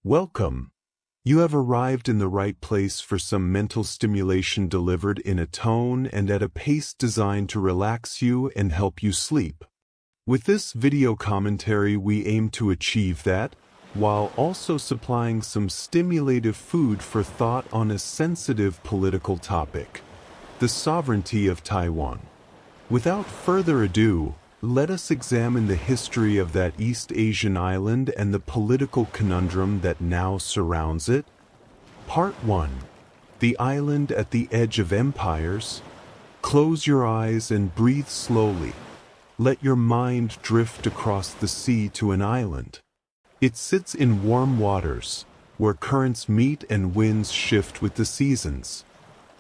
Welcome. You have arrived in the right place for some mental stimulation delivered in a tone and at a pace designed to relax you and help you sleep. With this video commentary, we aim to achieve that, while also supplying some stimulative food for thought on a sensitive political topic: the sovereignty of Taiwan. Without further ado, let us examine the history of that East Asian island and the political conundrum that now surrounds it. Part 1. The island at the edge of empires. Close your eyes and breathe slowly. Let your mind drift across the sea to an island. It sits in warm waters, where currents meet and winds shift with the seasons.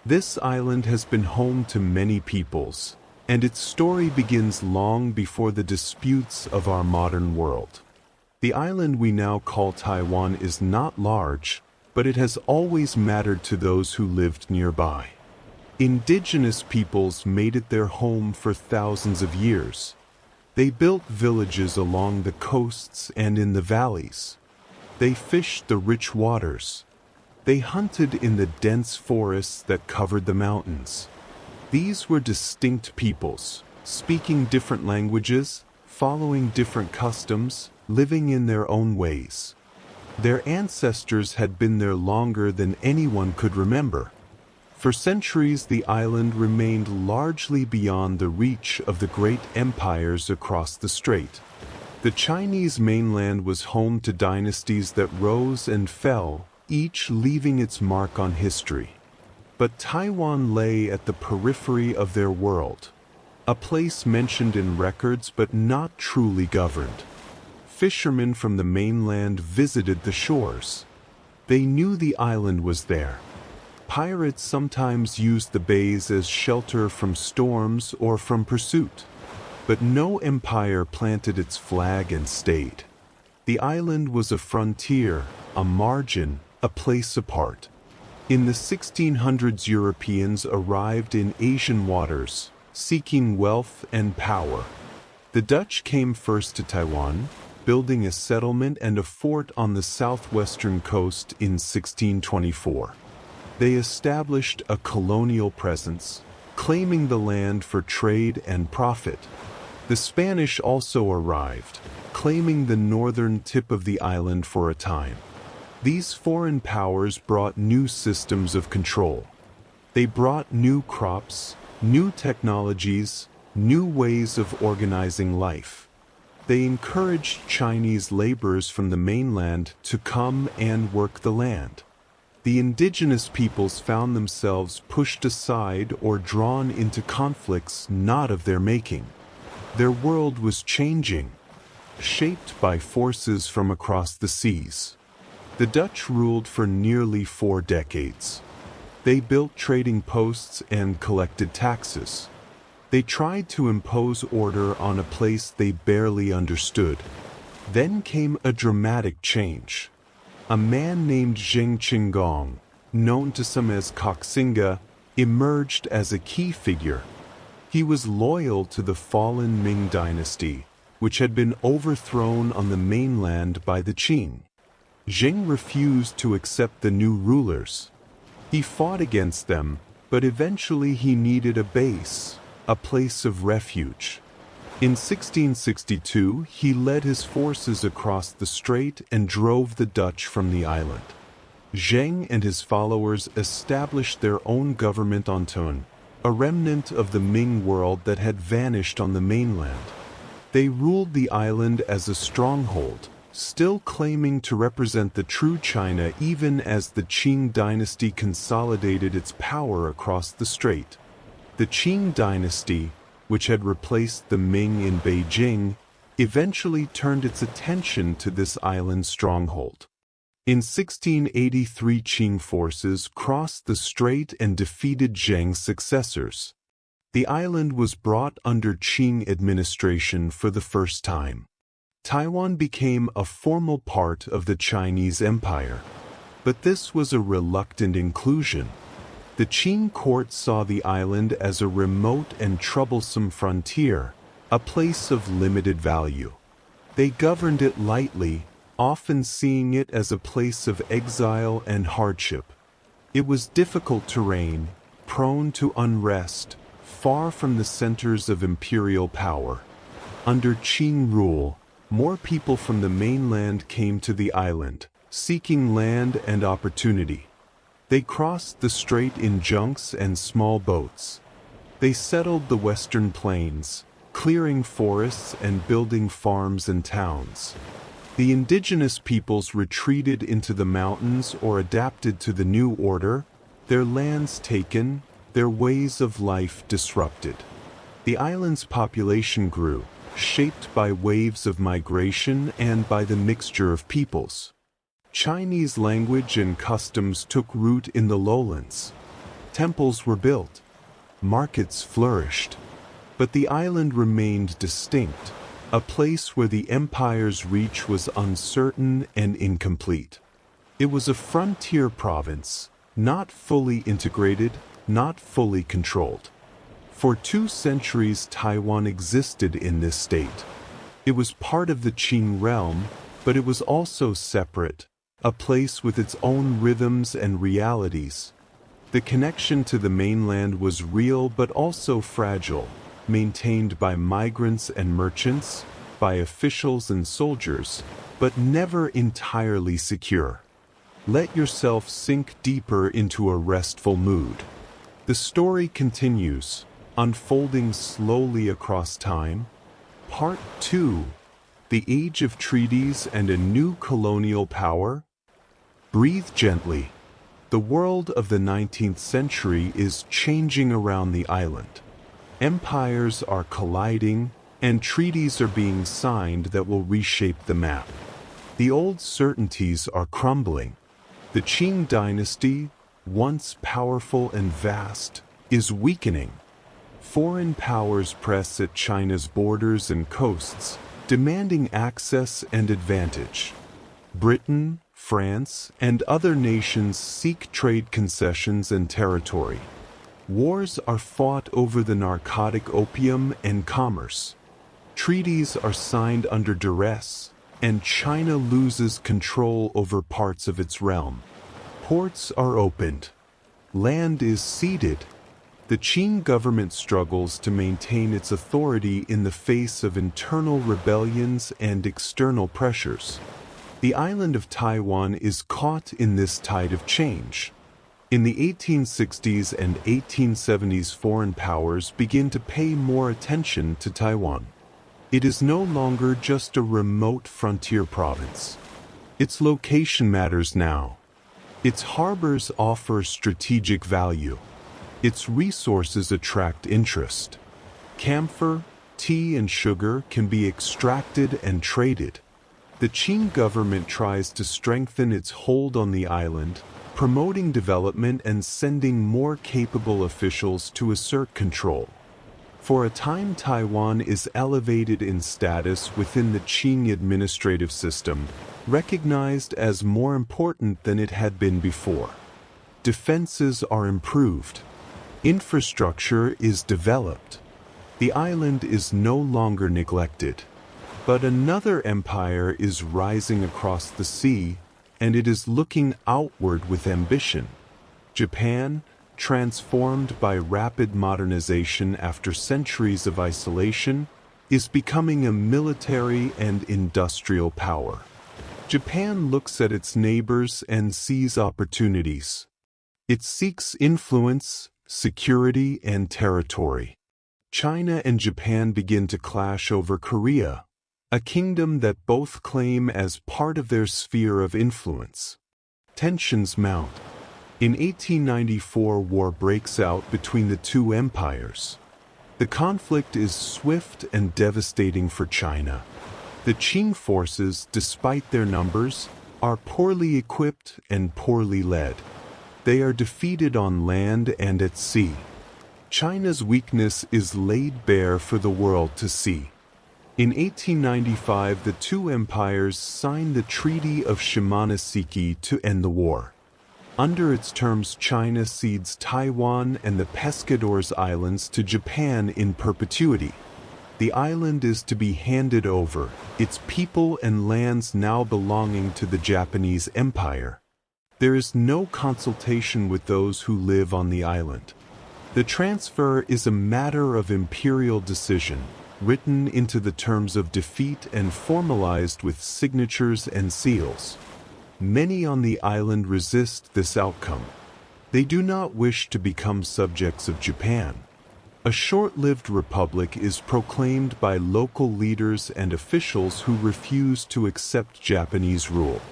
This island has been home to many peoples, and its story begins long before the disputes of our modern world. The island we now call Taiwan is not large, but it has always mattered to those who lived nearby. Indigenous peoples made it their home for thousands of years. They built villages along the coasts and in the valleys. They fished the rich waters. They hunted in the dense forests that covered the mountains. These were distinct peoples, speaking different languages, following different customs, living in their own ways. Their ancestors had been there longer than anyone could remember. For centuries, the island remained largely beyond the reach of the great empires across the strait. The Chinese mainland was home to dynasties that rose and fell, each leaving its mark on history. But Taiwan lay at the periphery of their world, a place mentioned in records but not truly governed. Fishermen from the mainland visited the shores. They knew the island was there. Pirates sometimes used the bays as shelter from storms or from pursuit. But no empire planted its flag and stayed. The island was a frontier, a margin, a place apart. In the 1600s, Europeans arrived in Asian waters, seeking wealth and power. The Dutch came first to Taiwan, building a settlement and a fort on the southwestern coast in 1624. They established a colonial presence, claiming the land for trade and profit. The Spanish also arrived, claiming the northern tip of the island for a time. These foreign powers brought new systems of control. They brought new crops, new technologies, new ways of organizing life. They encouraged Chinese laborers from the mainland to come and work the land. The indigenous peoples found themselves pushed aside or drawn into conflicts not of their making. Their world was changing, shaped by forces from across the seas. The Dutch ruled for nearly 4 decades. They built trading posts and collected taxes. They tried to impose order on a place they barely understood. Then came a dramatic change. A man named Zheng Qinggong, known to some as Koxinga, emerged as a key figure. He was loyal to the fallen Ming dynasty, which had been overthrown on the mainland by the Qing. Zheng refused to accept the new rulers. He fought against them, but eventually he needed a base, a place of refuge. In 1662, he led his forces across the strait and drove the Dutch from the island. Zheng and his followers established their own government on Taiwan, a remnant of the Ming world that had vanished on the mainland. They ruled the island as a stronghold, still claiming to represent the true China even as the Qing dynasty consolidated its power across the strait. The Qing dynasty, which had replaced the Ming in Beijing, eventually turned its attention to this island stronghold. In 1683, Qing forces crossed the strait and defeated Zheng's successors. The island was brought under Qing administration for the first time. Taiwan became a formal part of the Chinese Empire. But this was a reluctant inclusion. The Qing court saw the island as a remote and troublesome frontier, a place of limited value. They governed it lightly, often seeing it as a place of exile and hardship. It was difficult terrain, prone to unrest, far from the centers of imperial power. Under Qing rule, more people from the mainland came to the island, seeking land and opportunity. They crossed the strait in junks and small boats. They settled the western plains, clearing forests and building farms and towns. The indigenous peoples retreated into the mountains or adapted to the new order, their lands taken, their ways of life disrupted. The island's population grew, shaped by waves of migration and by the mixture of peoples. Chinese language and customs took root in the lowlands. Temples were built. Markets flourished. But the island remained distinct, a place where the empire's reach was uncertain and incomplete. It was a frontier province, not fully integrated, not fully controlled. For 2 centuries Taiwan existed in this state. It was part of the Qing realm, but it was also separate, a place with its own rhythms and realities. The connection to the mainland was real but also fragile, maintained by migrants and merchants, by officials and soldiers, but never entirely secure. Let yourself sink deeper into a restful mood. The story continues, unfolding slowly across time. Part 2: The Age of Treaties and a New Colonial Power. Breathe gently. The world of the 19th century is changing around the island. Empires are colliding, and treaties are being signed that will reshape the map. The old certainties are crumbling. The Qing dynasty, once powerful and vast, is weakening. Foreign powers press at China's borders and coasts, demanding access and advantage. Britain, France, and other nations seek trade concessions and territory. Wars are fought over the narcotic opium and commerce. Treaties are signed under duress, and China loses control over parts of its realm. Ports are opened. Land is ceded. The Qing government struggles to maintain its authority in the face of internal rebellions and external pressures. The island of Taiwan is caught in this tide of change. In the 1860s and 1870s, foreign powers begin to pay more attention to Taiwan. It is no longer just a remote frontier province. Its location matters now. Its harbors offer strategic value. Its resources attract interest. Camphor, tea, and sugar can be extracted and traded. The Qing government tries to strengthen its hold on the island, promoting development and sending more capable officials to assert control. For a time, Taiwan is elevated in status within the Qing administrative system, recognized as more important than it had been before. Defenses are improved. Infrastructure is developed. The island is no longer neglected. But another empire is rising across the sea, and it is looking outward with ambition. Japan, transformed by rapid modernization after centuries of isolation, is becoming a military and industrial power. Japan looks at its neighbors and sees opportunities. It seeks influence, security, and territory. China and Japan begin to clash over Korea, a kingdom that both claim as part of their sphere of influence. Tensions mount. In 1894, war breaks out between the two empires. The conflict is swift and devastating for China. The Qing forces, despite their numbers, are poorly equipped and poorly led. They are defeated on land and at sea. China's weakness is laid bare for the world to see. In 1895, the two empires signed the Treaty of Shimonoseki to end the war. Under its terms, China cedes Taiwan and the Pescadores Islands to Japan in perpetuity. The island is to be handed over, its people and lands now belonging to the Japanese Empire. There is no consultation with those who live on the island. The transfer is a matter of imperial decision, written into the terms of defeat and formalized with signatures and seals. Many on the island resist this outcome. They do not wish to become subjects of Japan. A short-lived republic is proclaimed by local leaders and officials who refuse to accept Japanese rule.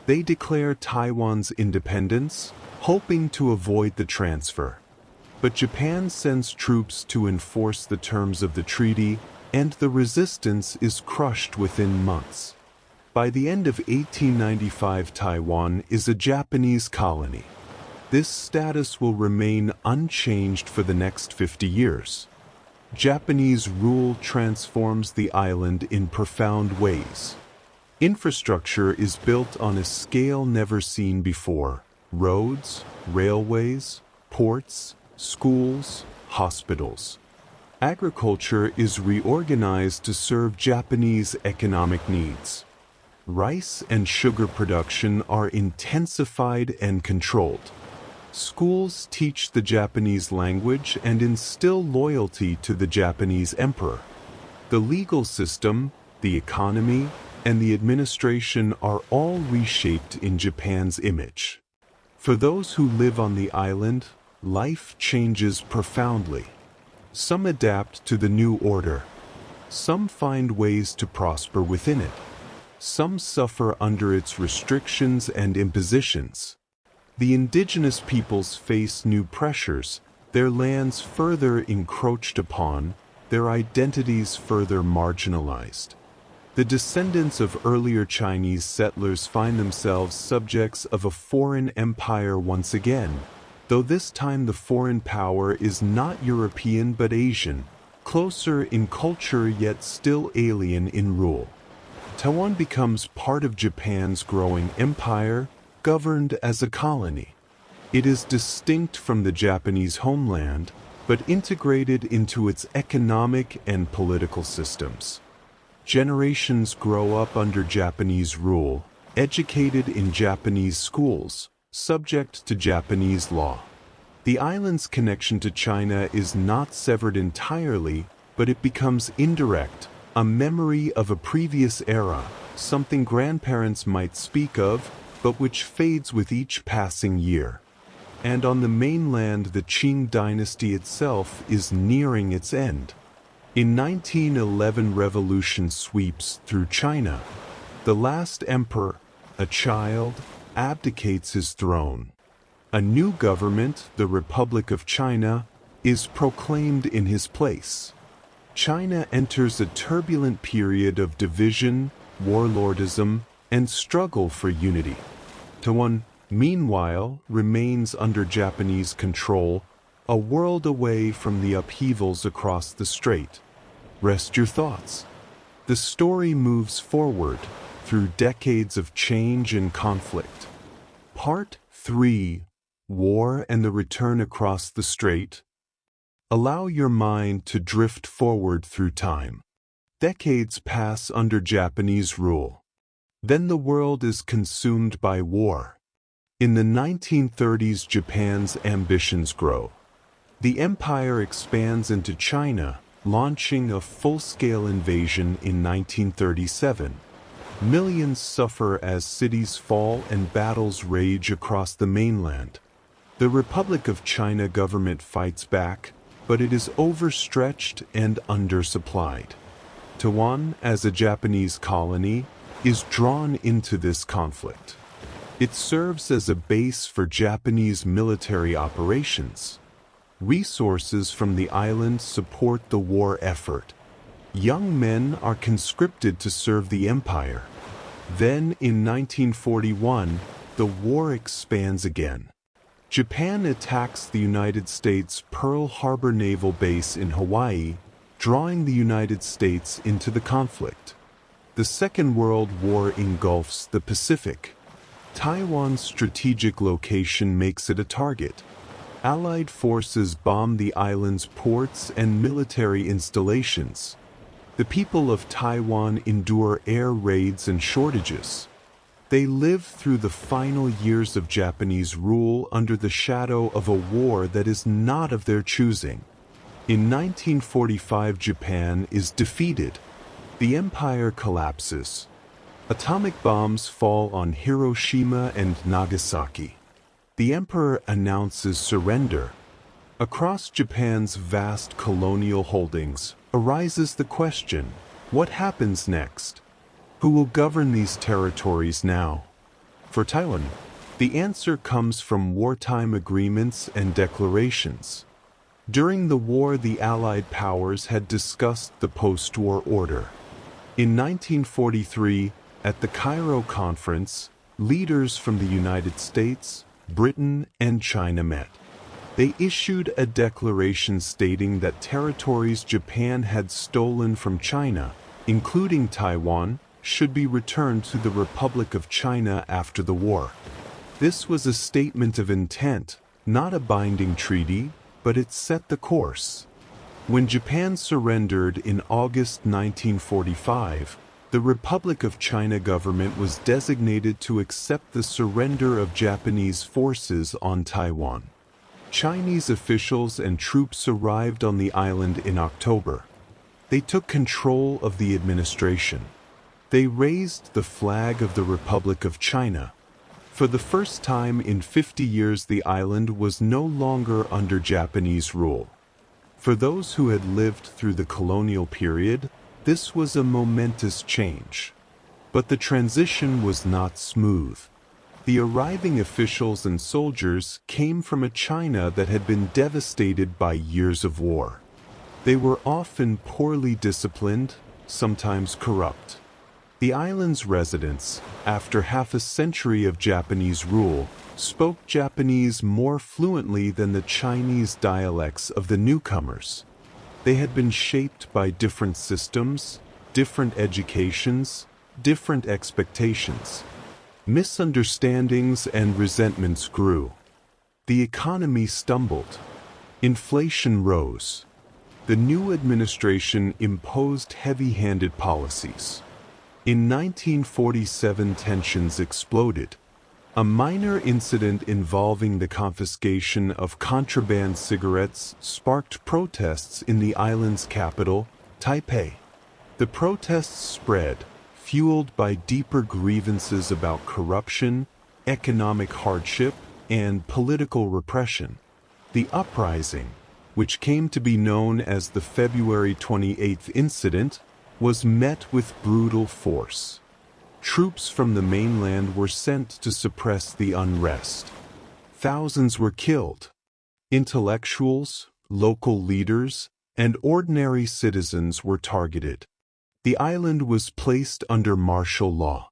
They declare Taiwan's independence, hoping to avoid the transfer. But Japan sends troops to enforce the terms of the treaty, and the resistance is crushed within months. By the end of 1895, Taiwan is a Japanese colony. This status will remain unchanged for the next 50 years. Japanese rule transforms the island in profound ways. Infrastructure is built on a scale never seen before: roads, railways, ports, schools, hospitals. Agriculture is reorganized to serve Japanese economic needs. Rice and sugar production are intensified and controlled. Schools teach the Japanese language and instill loyalty to the Japanese emperor. The legal system, the economy, and the administration are all reshaped in Japan's image. For those who live on the island, life changes profoundly. Some adapt to the new order. Some find ways to prosper within it. Some suffer under its restrictions and impositions. The indigenous peoples face new pressures, their lands further encroached upon, their identities further marginalized. The descendants of earlier Chinese settlers find themselves subjects of a foreign empire once again, though this time the foreign power is not European but Asian, closer in culture yet still alien in rule. Taiwan becomes part of Japan's growing empire, governed as a colony. It is distinct from the Japanese homeland, but integrated into its economic and political systems. Generations grow up under Japanese rule, educated in Japanese schools, subject to Japanese law. The island's connection to China is not severed entirely, but it becomes indirect, a memory of a previous era, something grandparents might speak of, but which fades with each passing year. And on the mainland, the Qing dynasty itself is nearing its end. In 1911, revolution sweeps through China. The last emperor, a child, abdicates his throne. A new government, the Republic of China, is proclaimed in his place. China enters a turbulent period of division, warlordism, and struggle for unity. Taiwan, meanwhile, remains under Japanese control, a world away from the upheavals across the strait. Rest your thoughts. The story moves forward through decades of change and conflict. Part 3: War and the Return Across the Strait. Allow your mind to drift forward through time. Decades pass under Japanese rule. Then the world is consumed by war. In the 1930s, Japan's ambitions grow. The empire expands into China, launching a full-scale invasion in 1937. Millions suffer as cities fall and battles rage across the mainland. The Republic of China government fights back, but it is overstretched and undersupplied. Taiwan, as a Japanese colony, is drawn into this conflict. It serves as a base for Japanese military operations. Resources from the island support the war effort. Young men are conscripted to serve the empire. Then, in 1941, the war expands again. Japan attacks the United States' Pearl Harbor Naval Base in Hawaii, drawing the United States into the conflict. The Second World War engulfs the Pacific. Taiwan's strategic location makes it a target. Allied forces bomb the island's ports and military installations. The people of Taiwan endure air raids and shortages. They live through the final years of Japanese rule under the shadow of a war that is not of their choosing. In 1945, Japan is defeated. The empire collapses. Atomic bombs fall on Hiroshima and Nagasaki. The emperor announces surrender. Across Japan's vast colonial holdings arises the question, what happens next? Who will govern these territories now? For Taiwan, the answer comes from wartime agreements and declarations. During the war, the Allied powers had discussed the post-war order. In 1943, at the Cairo Conference, leaders from the United States, Britain, and China met. They issued a declaration stating that territories Japan had stolen from China, including Taiwan, should be returned to the Republic of China after the war. This was a statement of intent, not a binding treaty, but it set the course. When Japan surrendered in August 1945, the Republic of China government was designated to accept the surrender of Japanese forces on Taiwan. Chinese officials and troops arrived on the island in October. They took control of the administration. They raised the flag of the Republic of China. For the first time in 50 years, the island was no longer under Japanese rule. For those who had lived through the colonial period, this was a momentous change. But the transition was not smooth. The arriving officials and soldiers came from a China that had been devastated by years of war. They were often poorly disciplined, sometimes corrupt. The island's residents, after half a century of Japanese rule, spoke Japanese more fluently than the Chinese dialects of the newcomers. They had been shaped by different systems, different educations, different expectations. Misunderstandings and resentments grew. The economy stumbled. Inflation rose. The new administration imposed heavy-handed policies. In 1947, tensions exploded. A minor incident involving the confiscation of contraband cigarettes sparked protests in the island's capital, Taipei. The protests spread, fueled by deeper grievances about corruption, economic hardship, and political repression. The uprising, which came to be known as the February 28th incident, was met with brutal force. Troops from the mainland were sent to suppress the unrest. Thousands were killed. Intellectuals, local leaders, and ordinary citizens were targeted. The island was placed under martial law.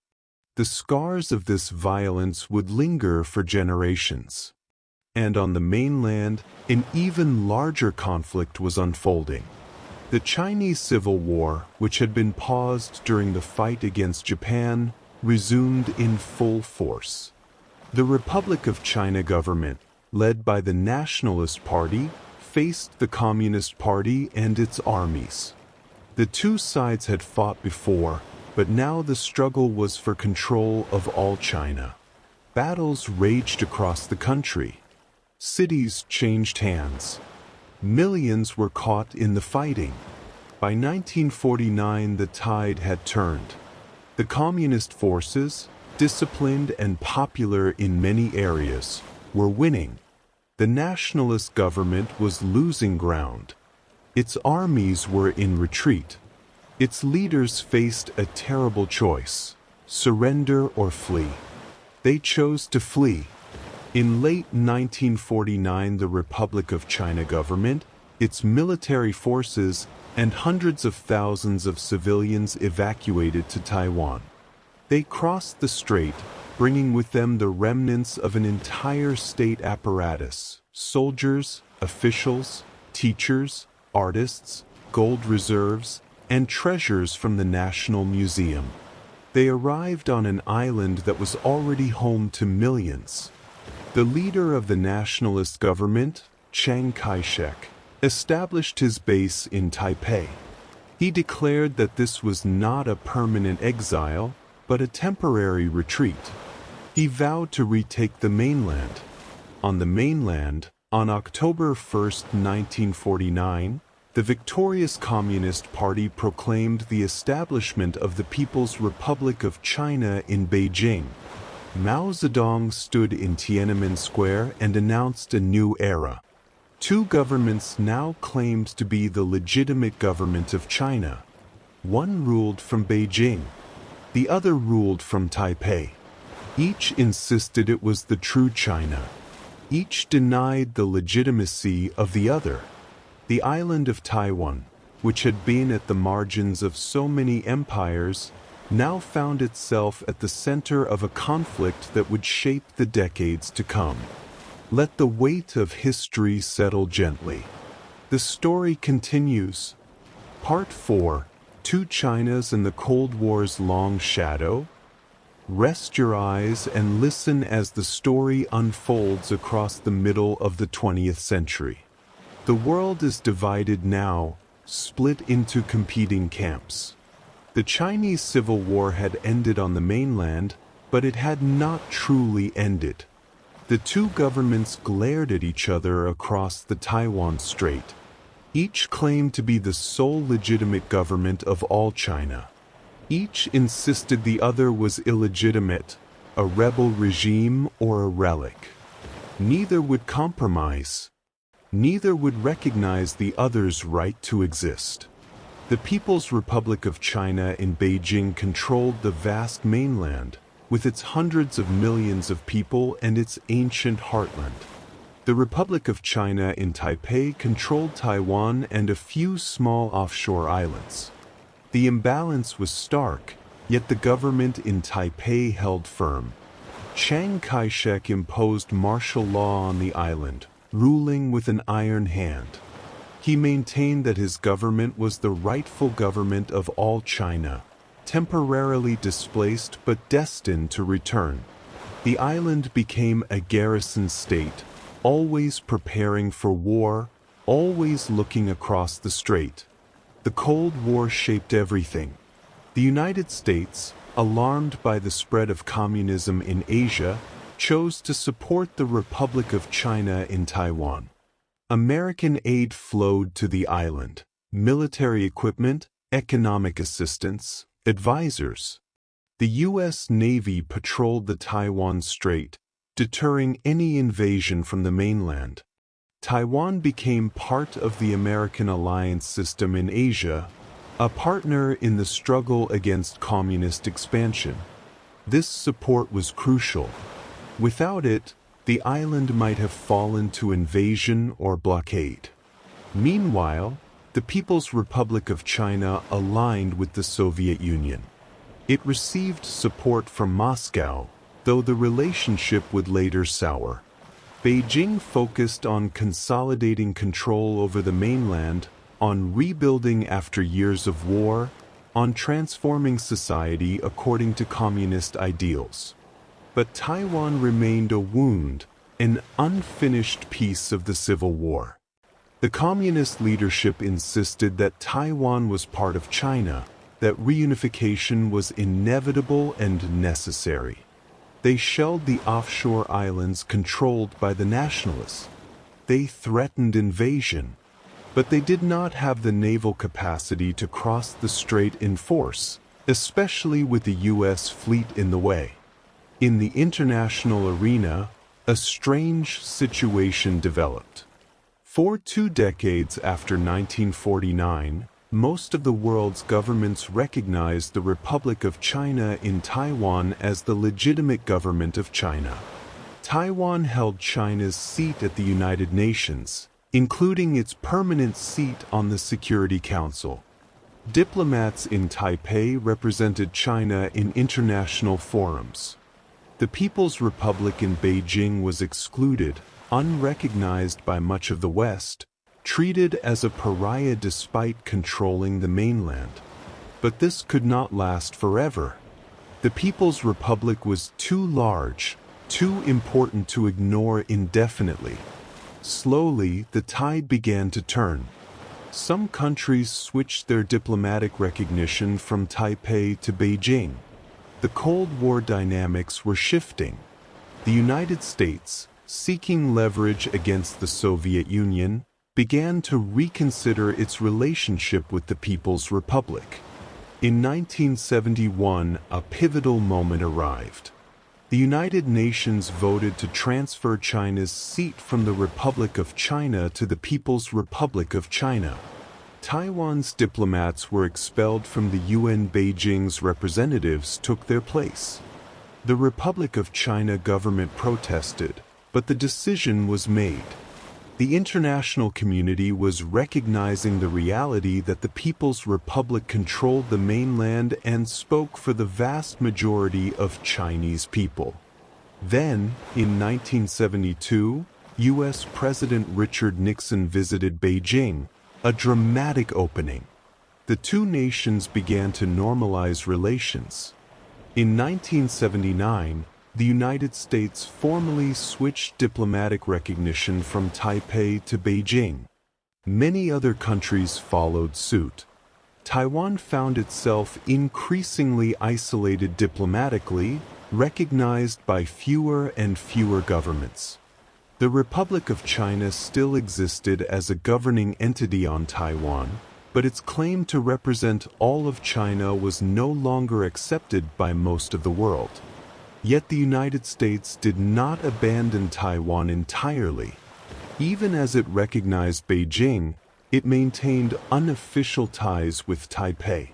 The scars of this violence would linger for generations. And on the mainland, an even larger conflict was unfolding. The Chinese Civil War, which had been paused during the fight against Japan, resumed in full force. The Republic of China government, led by the Nationalist Party, faced the Communist Party and its armies. The two sides had fought before, but now the struggle was for control of all China. Battles raged across the country. Cities changed hands. Millions were caught in the fighting. By 1949, the tide had turned. The communist forces, disciplined and popular in many areas, were winning. The nationalist government was losing ground. Its armies were in retreat. Its leaders faced a terrible choice: surrender or flee. They chose to flee. In late 1949, the Republic of China government, its military forces, and hundreds of thousands of civilians evacuated to Taiwan. They crossed the strait, bringing with them the remnants of an entire state apparatus: soldiers, officials, teachers, artists, gold reserves, and treasures from the National Museum. They arrived on an island that was already home to millions. The leader of the nationalist government, Chiang Kai-shek, established his base in Taipei. He declared that this was not a permanent exile, but a temporary retreat. He vowed to retake the mainland. On the mainland, on October 1, 1949, the victorious Communist Party proclaimed the establishment of the People's Republic of China in Beijing. Mao Zedong stood in Tiananmen Square and announced a new era. Two governments now claimed to be the legitimate government of China. One ruled from Beijing. The other ruled from Taipei. Each insisted it was the true China. Each denied the legitimacy of the other. The island of Taiwan, which had been at the margins of so many empires, now found itself at the center of a conflict that would shape the decades to come. Let the weight of history settle gently. The story continues. Part 4, Two Chinas and the Cold War's Long Shadow. Rest your eyes and listen as the story unfolds across the middle of the 20th century. The world is divided now, split into competing camps. The Chinese Civil War had ended on the mainland, but it had not truly ended. The two governments glared at each other across the Taiwan Strait. Each claimed to be the sole legitimate government of all China. Each insisted the other was illegitimate, a rebel regime or a relic. Neither would compromise. Neither would recognize the other's right to exist. The People's Republic of China in Beijing controlled the vast mainland, with its hundreds of millions of people and its ancient heartland. The Republic of China in Taipei controlled Taiwan and a few small offshore islands. The imbalance was stark, yet the government in Taipei held firm. Chiang Kai-shek imposed martial law on the island, ruling with an iron hand. He maintained that his government was the rightful government of all China, temporarily displaced but destined to return. The island became a garrison state, always preparing for war, always looking across the strait. The Cold War shaped everything. The United States, alarmed by the spread of communism in Asia, chose to support the Republic of China in Taiwan. American aid flowed to the island, military equipment, economic assistance, advisors. The U.S. Navy patrolled the Taiwan Strait, deterring any invasion from the mainland. Taiwan became part of the American alliance system in Asia, a partner in the struggle against communist expansion. This support was crucial. Without it, the island might have fallen to invasion or blockade. Meanwhile, the People's Republic of China aligned with the Soviet Union. It received support from Moscow, though the relationship would later sour. Beijing focused on consolidating control over the mainland, on rebuilding after years of war, on transforming society according to communist ideals. But Taiwan remained a wound, an unfinished piece of the Civil War. The communist leadership insisted that Taiwan was part of China, that reunification was inevitable and necessary. They shelled the offshore islands controlled by the nationalists. They threatened invasion, but they did not have the naval capacity to cross the strait in force, especially with the U.S. fleet in the way. In the international arena, a strange situation developed. For 2 decades after 1949, most of the world's governments recognized the Republic of China in Taiwan as the legitimate government of China. Taiwan held China's seat at the United Nations, including its permanent seat on the Security Council. Diplomats in Taipei represented China in international forums. The People's Republic in Beijing was excluded, unrecognized by much of the West, treated as a pariah despite controlling the mainland. But this could not last forever. The People's Republic was too large, too important to ignore indefinitely. Slowly, the tide began to turn. Some countries switched their diplomatic recognition from Taipei to Beijing. The Cold War dynamics were shifting. The United States, seeking leverage against the Soviet Union, began to reconsider its relationship with the People's Republic. In 1971, a pivotal moment arrived. The United Nations voted to transfer China's seat from the Republic of China to the People's Republic of China. Taiwan's diplomats were expelled from the UN. Beijing's representatives took their place. The Republic of China government protested, but the decision was made. The international community was recognizing the reality that the People's Republic controlled the mainland and spoke for the vast majority of Chinese people. Then, in 1972, U.S. President Richard Nixon visited Beijing, a dramatic opening. The two nations began to normalize relations. In 1979, the United States formally switched diplomatic recognition from Taipei to Beijing. Many other countries followed suit. Taiwan found itself increasingly isolated diplomatically, recognized by fewer and fewer governments. The Republic of China still existed as a governing entity on Taiwan, but its claim to represent all of China was no longer accepted by most of the world. Yet the United States did not abandon Taiwan entirely. Even as it recognized Beijing, it maintained unofficial ties with Taipei.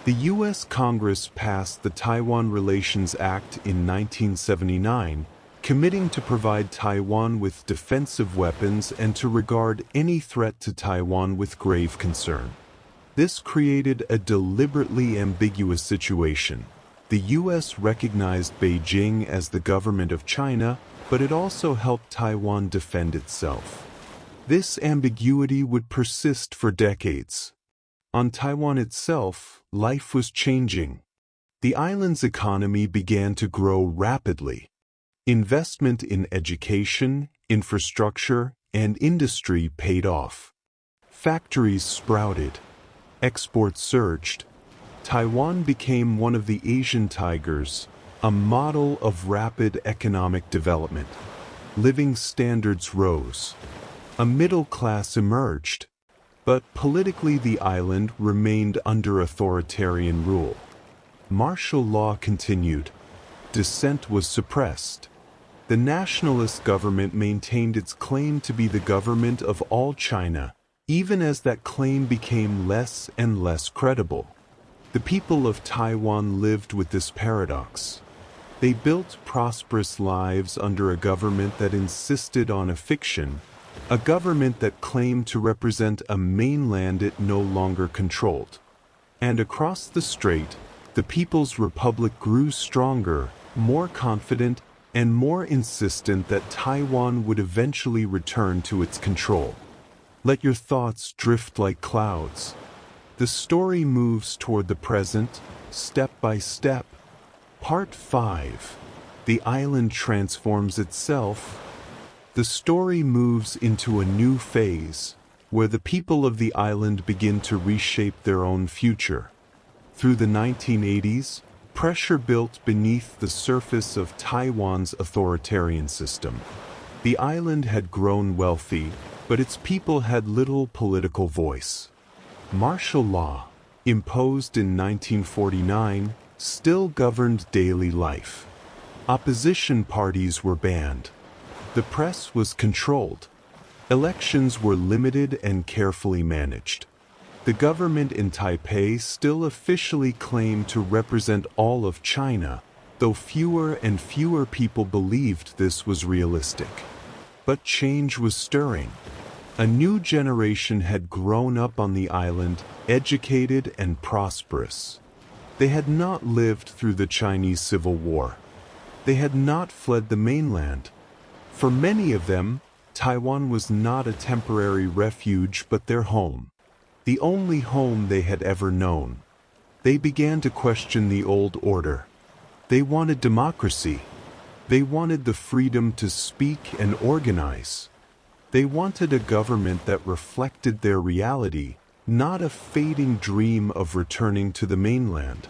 The U.S. Congress passed the Taiwan Relations Act in 1979, committing to provide Taiwan with defensive weapons and to regard any threat to Taiwan with grave concern. This created a deliberately ambiguous situation. The U.S. recognized Beijing as the government of China, but it also helped Taiwan defend itself. This ambiguity would persist for decades. On Taiwan itself, life was changing. The island's economy began to grow rapidly. Investment in education, infrastructure, and industry paid off. Factories sprouted. Exports surged. Taiwan became one of the Asian tigers, a model of rapid economic development. Living standards rose. A middle class emerged. But politically the island remained under authoritarian rule. Martial law continued. Dissent was suppressed. The nationalist government maintained its claim to be the government of all China, even as that claim became less and less credible. The people of Taiwan lived with this paradox. They built prosperous lives under a government that insisted on a fiction, a government that claimed to represent a mainland it no longer controlled. And across the strait, the People's Republic grew stronger, more confident, and more insistent that Taiwan would eventually return to its control. Let your thoughts drift like clouds. The story moves toward the present, step by step. Part 5. The island transforms itself. The story moves into a new phase, where the people of the island begin to reshape their own future. Through the 1980s, pressure built beneath the surface of Taiwan's authoritarian system. The island had grown wealthy, but its people had little political voice. Martial law, imposed in 1949, still governed daily life. Opposition parties were banned. The press was controlled. Elections were limited and carefully managed. The government in Taipei still officially claimed to represent all of China, though fewer and fewer people believed this was realistic. But change was stirring. A new generation had grown up on the island, educated and prosperous. They had not lived through the Chinese Civil War. They had not fled the mainland. For many of them, Taiwan was not a temporary refuge but their home. The only home they had ever known. They began to question the old order. They wanted democracy. They wanted the freedom to speak and organize. They wanted a government that reflected their reality, not a fading dream of returning to the mainland.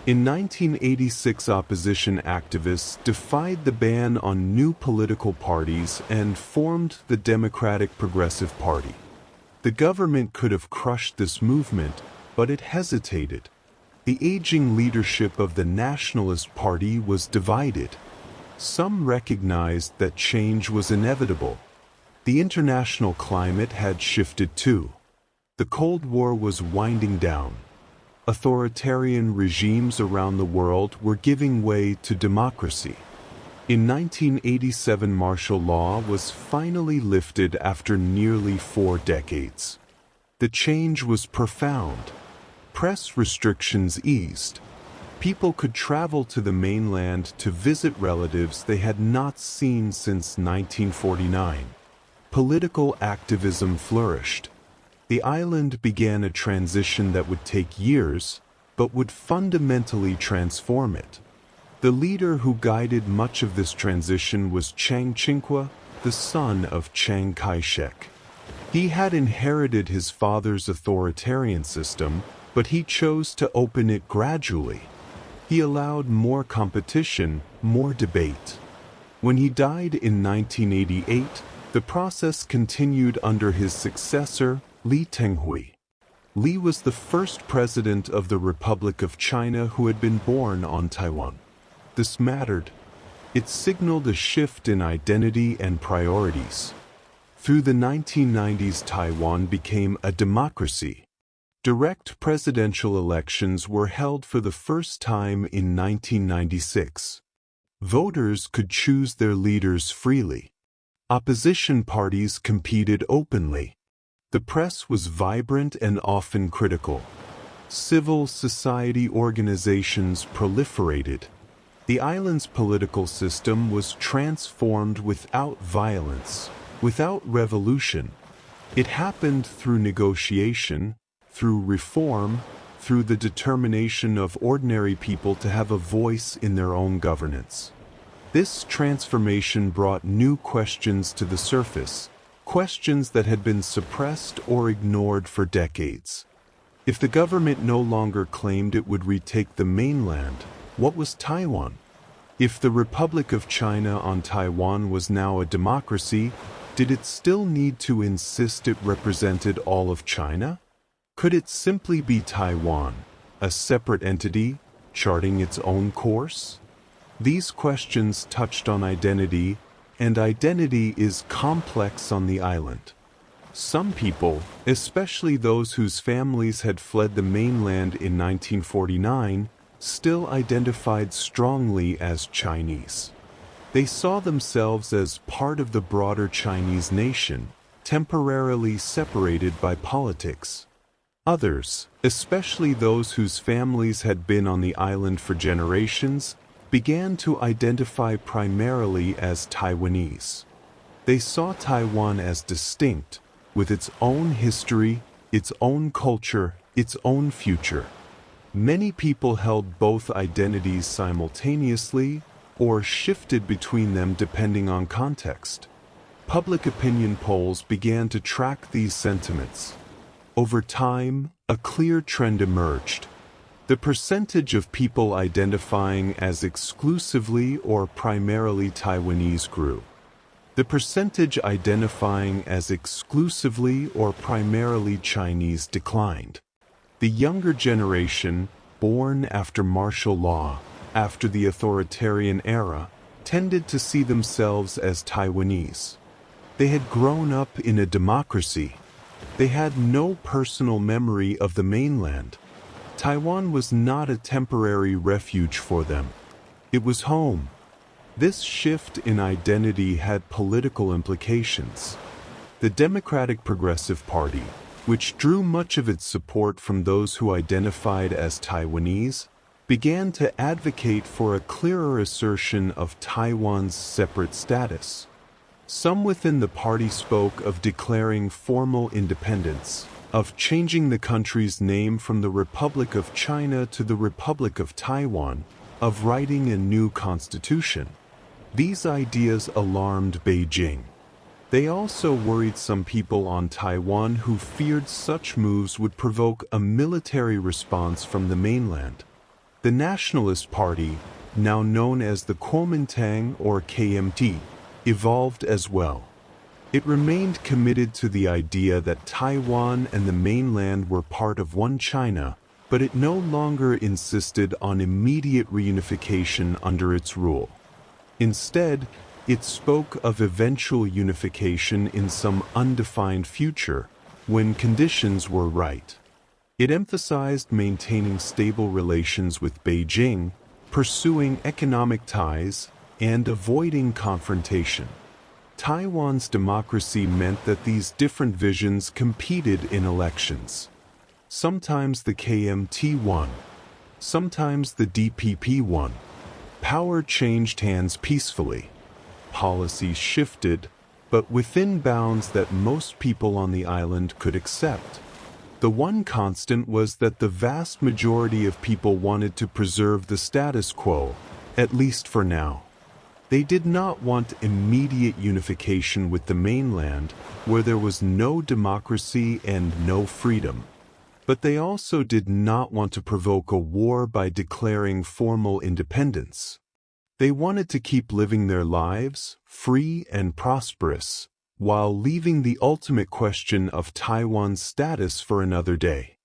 In 1986, opposition activists defied the ban on new political parties and formed the Democratic Progressive Party. The government could have crushed this movement, but it hesitated. The aging leadership of the Nationalist Party was divided. Some recognized that change was inevitable. The international climate had shifted too. The Cold War was winding down. Authoritarian regimes around the world were giving way to democracy. In 1987, martial law was finally lifted after nearly 4 decades. The change was profound. Press restrictions eased. People could travel to the mainland to visit relatives they had not seen since 1949. Political activism flourished. The island began a transition that would take years, but would fundamentally transform it. The leader who guided much of this transition was Chiang Ching-kuo, the son of Chiang Kai-shek. He had inherited his father's authoritarian system, but he chose to open it gradually. He allowed more competition, more debate. When he died in 1988, the process continued under his successor, Lee Teng-hui. Lee was the first president of the Republic of China who had been born on Taiwan. This mattered. It signaled a shift in identity and priorities. Through the 1990s, Taiwan became a democracy. Direct presidential elections were held for the first time in 1996. Voters could choose their leaders freely. Opposition parties competed openly. The press was vibrant and often critical. Civil society organizations proliferated. The island's political system was transformed without violence, without revolution. It happened through negotiation, through reform, through the determination of ordinary people to have a voice in their own governance. This transformation brought new questions to the surface, questions that had been suppressed or ignored for decades. If the government no longer claimed it would retake the mainland, what was Taiwan? If the Republic of China on Taiwan was now a democracy, did it still need to insist it represented all of China? Could it simply be Taiwan, a separate entity, charting its own course? These questions touched on identity, and identity is complex on the island. Some people, especially those whose families had fled the mainland in 1949, still identified strongly as Chinese. They saw themselves as part of the broader Chinese nation, temporarily separated by politics. Others, especially those whose families had been on the island for generations, began to identify primarily as Taiwanese. They saw Taiwan as distinct, with its own history, its own culture, its own future. Many people held both identities simultaneously, or shifted between them depending on context. Public opinion polls began to track these sentiments. Over time, a clear trend emerged. The percentage of people identifying as exclusively or primarily Taiwanese grew. The percentage identifying as exclusively or primarily Chinese declined. The younger generation, born after martial law, after the authoritarian era, tended to see themselves as Taiwanese. They had grown up in a democracy. They had no personal memory of the mainland. Taiwan was not a temporary refuge for them. It was home. This shift in identity had political implications. The Democratic Progressive Party, which drew much of its support from those who identified as Taiwanese, began to advocate for a clearer assertion of Taiwan's separate status. Some within the party spoke of declaring formal independence, of changing the country's name from the Republic of China to the Republic of Taiwan, of writing a new constitution. These ideas alarmed Beijing. They also worried some people on Taiwan who feared such moves would provoke a military response from the mainland. The Nationalist Party, now known as the Kuomintang or KMT, evolved as well. It remained committed to the idea that Taiwan and the mainland were part of one China, but it no longer insisted on immediate reunification under its rule. Instead, it spoke of eventual unification in some undefined future, when conditions were right. It emphasized maintaining stable relations with Beijing, pursuing economic ties, and avoiding confrontation. Taiwan's democracy meant that these different visions competed in elections. Sometimes the KMT won. Sometimes the DPP won. Power changed hands peacefully. Policies shifted, but within bounds that most people on the island could accept. The one constant was that the vast majority of people wanted to preserve the status quo, at least for now. They did not want immediate unification with the mainland, where there was no democracy and no freedom. But they also did not want to provoke a war by declaring formal independence. They wanted to keep living their lives, free and prosperous, while leaving the ultimate question of Taiwan's status for another day.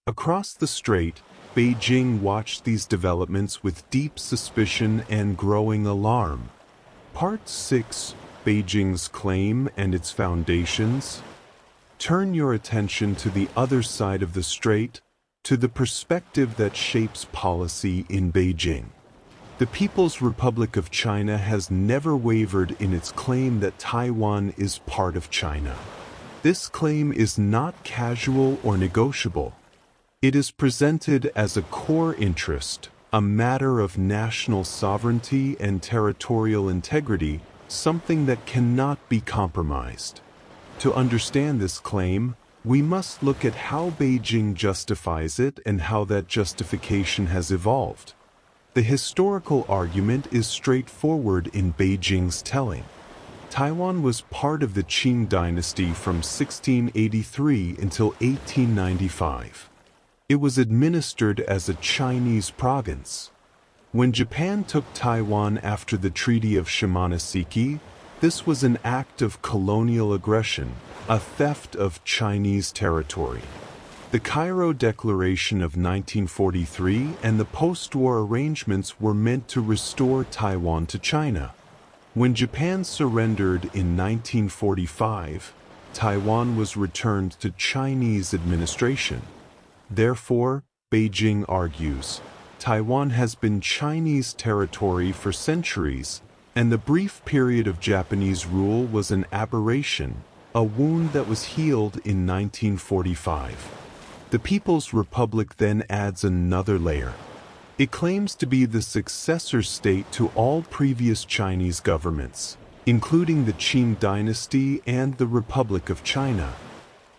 Across the strait, Beijing watched these developments with deep suspicion and growing alarm. Part 6, Beijing's Claim and its Foundations. Turn your attention to the other side of the strait, to the perspective that shapes policy in Beijing. The People's Republic of China has never wavered in its claim that Taiwan is part of China. This claim is not casual or negotiable. It is presented as a core interest, a matter of national sovereignty and territorial integrity, something that cannot be compromised. To understand this claim, we must look at how Beijing justifies it and how that justification has evolved. The historical argument is straightforward in Beijing's telling. Taiwan was part of the Qing dynasty from 1683 until 1895. It was administered as a Chinese province. When Japan took Taiwan after the Treaty of Shimonoseki, this was an act of colonial aggression, a theft of Chinese territory. The Cairo Declaration of 1943 and the post-war arrangements were meant to restore Taiwan to China. When Japan surrendered in 1945, Taiwan was returned to Chinese administration. Therefore, Beijing argues, Taiwan has been Chinese territory for centuries, and the brief period of Japanese rule was an aberration, a wound that was healed in 1945. The People's Republic then adds another layer. It claims to be the successor state to all previous Chinese governments, including the Qing dynasty and the Republic of China.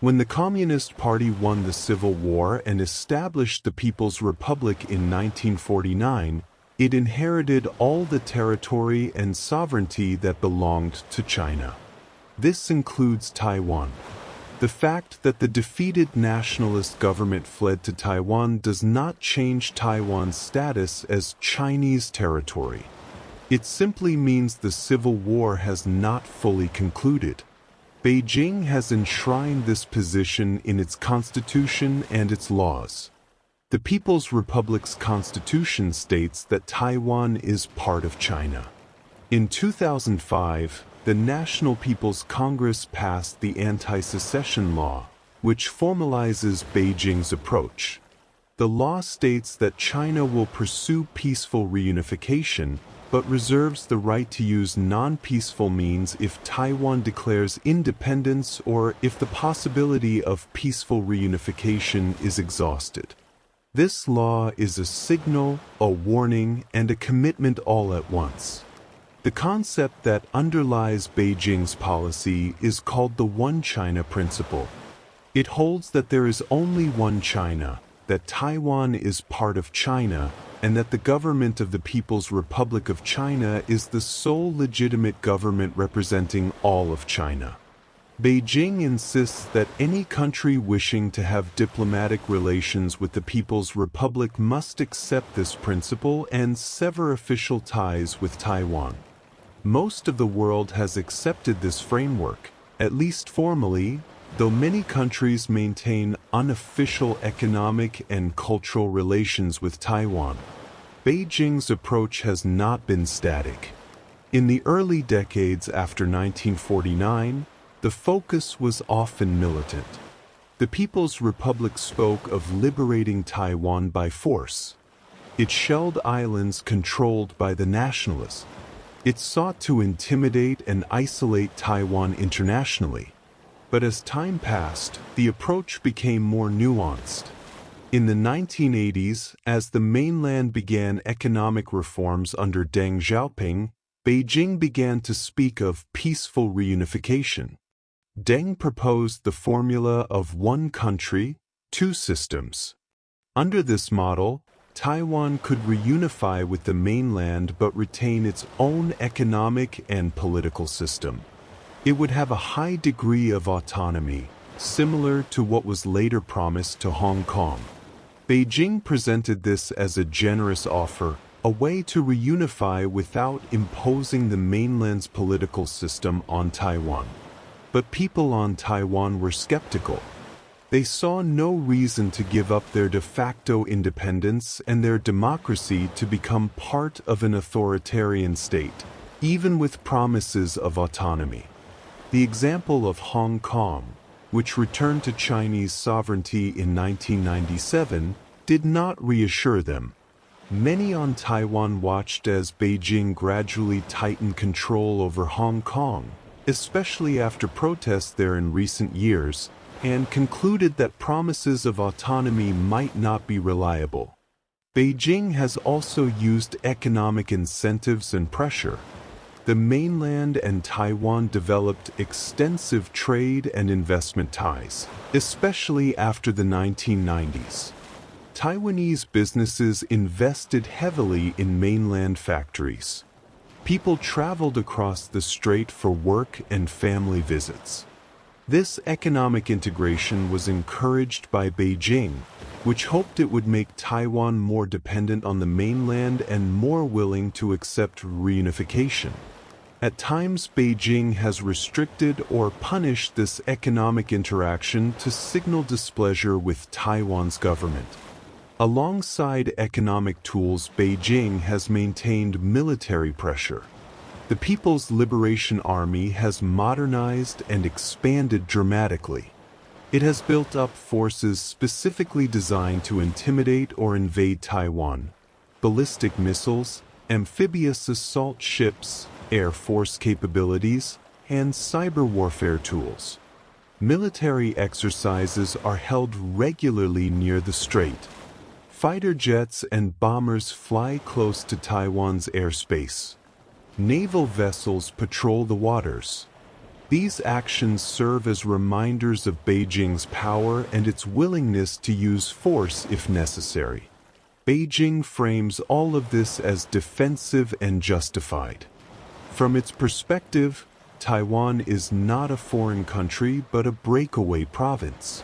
When the Communist Party won the Civil War and established the People's Republic in 1949, it inherited all the territory and sovereignty that belonged to China. This includes Taiwan. The fact that the defeated nationalist government fled to Taiwan does not change Taiwan's status as Chinese territory. It simply means the Civil War has not fully concluded. Beijing has enshrined this position in its constitution and its laws. The People's Republic's constitution states that Taiwan is part of China. In 2005, the National People's Congress passed the Anti-Secession Law, which formalizes Beijing's approach. The law states that China will pursue peaceful reunification, but reserves the right to use non-peaceful means if Taiwan declares independence or if the possibility of peaceful reunification is exhausted. This law is a signal, a warning, and a commitment all at once. The concept that underlies Beijing's policy is called the One China principle. It holds that there is only one China, that Taiwan is part of China and that the government of the People's Republic of China is the sole legitimate government representing all of China. Beijing insists that any country wishing to have diplomatic relations with the People's Republic must accept this principle and sever official ties with Taiwan. Most of the world has accepted this framework, at least formally, though many countries maintain unofficial economic and cultural relations with Taiwan. Beijing's approach has not been static. In the early decades after 1949, the focus was often militant. The People's Republic spoke of liberating Taiwan by force. It shelled islands controlled by the nationalists. It sought to intimidate and isolate Taiwan internationally. But as time passed, the approach became more nuanced. In the 1980s, as the mainland began economic reforms under Deng Xiaoping, Beijing began to speak of peaceful reunification. Deng proposed the formula of one country, two systems. Under this model, Taiwan could reunify with the mainland but retain its own economic and political system. It would have a high degree of autonomy, similar to what was later promised to Hong Kong. Beijing presented this as a generous offer, a way to reunify without imposing the mainland's political system on Taiwan. But people on Taiwan were skeptical. They saw no reason to give up their de facto independence and their democracy to become part of an authoritarian state, even with promises of autonomy. The example of Hong Kong, which returned to Chinese sovereignty in 1997, did not reassure them. Many on Taiwan watched as Beijing gradually tightened control over Hong Kong, especially after protests there in recent years, and concluded that promises of autonomy might not be reliable. Beijing has also used economic incentives and pressure. The mainland and Taiwan developed extensive trade and investment ties, especially after the 1990s. Taiwanese businesses invested heavily in mainland factories. People traveled across the strait for work and family visits. This economic integration was encouraged by Beijing, which hoped it would make Taiwan more dependent on the mainland and more willing to accept reunification. At times, Beijing has restricted or punished this economic interaction to signal displeasure with Taiwan's government. Alongside economic tools, Beijing has maintained military pressure. The People's Liberation Army has modernized and expanded dramatically. It has built up forces specifically designed to intimidate or invade Taiwan: ballistic missiles, amphibious assault ships, Air Force capabilities, and cyber warfare tools. Military exercises are held regularly near the strait. Fighter jets and bombers fly close to Taiwan's airspace. Naval vessels patrol the waters. These actions serve as reminders of Beijing's power and its willingness to use force if necessary. Beijing frames all of this as defensive and justified. From its perspective, Taiwan is not a foreign country but a breakaway province.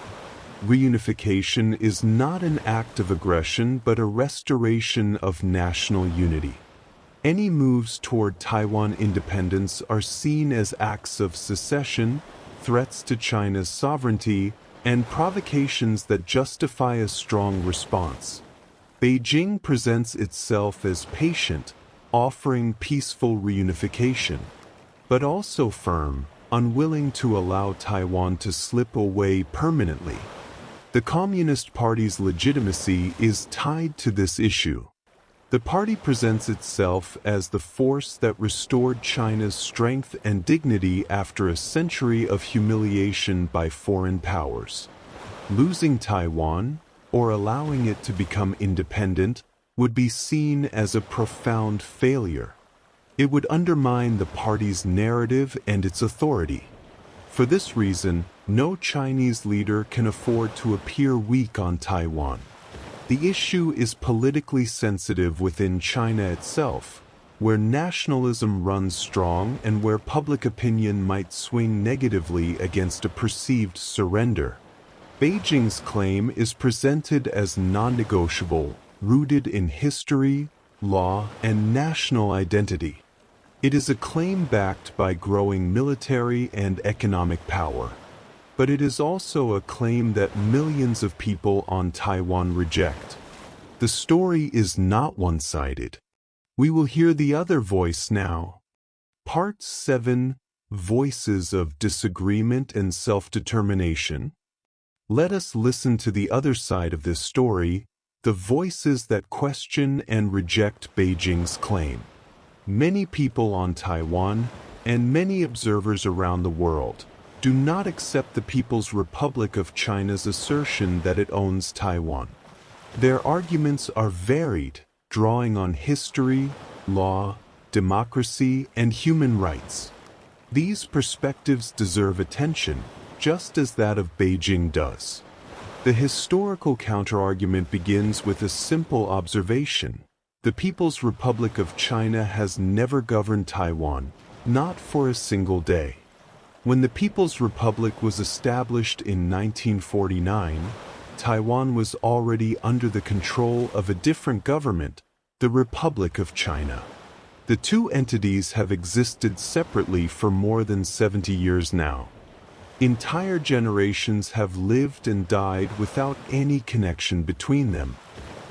Reunification is not an act of aggression but a restoration of national unity. Any moves toward Taiwan independence are seen as acts of secession, threats to China's sovereignty, and provocations that justify a strong response. Beijing presents itself as patient, offering peaceful reunification, but also firm, unwilling to allow Taiwan to slip away permanently. The Communist Party's legitimacy is tied to this issue. The party presents itself as the force that restored China's strength and dignity after a century of humiliation by foreign powers. Losing Taiwan, or allowing it to become independent, would be seen as a profound failure. It would undermine the party's narrative and its authority. For this reason, no Chinese leader can afford to appear weak on Taiwan. The issue is politically sensitive within China itself, where nationalism runs strong and where public opinion might swing negatively against a perceived surrender. Beijing's claim is presented as non-negotiable, rooted in history, law, and national identity. It is a claim backed by growing military and economic power. But it is also a claim that millions of people on Taiwan reject. The story is not one-sided. We will hear the other voice now. Part 7: Voices of Disagreement and Self-Determination. Let us listen to the other side of this story, the voices that question and reject Beijing's claim. Many people on Taiwan, and many observers around the world, do not accept the People's Republic of China's assertion that it owns Taiwan. Their arguments are varied, drawing on history, law, democracy, and human rights. These perspectives deserve attention, just as that of Beijing does. The historical counterargument begins with a simple observation. The People's Republic of China has never governed Taiwan, not for a single day. When the People's Republic was established in 1949, Taiwan was already under the control of a different government, the Republic of China. The two entities have existed separately for more than 70 years now. Entire generations have lived and died without any connection between them.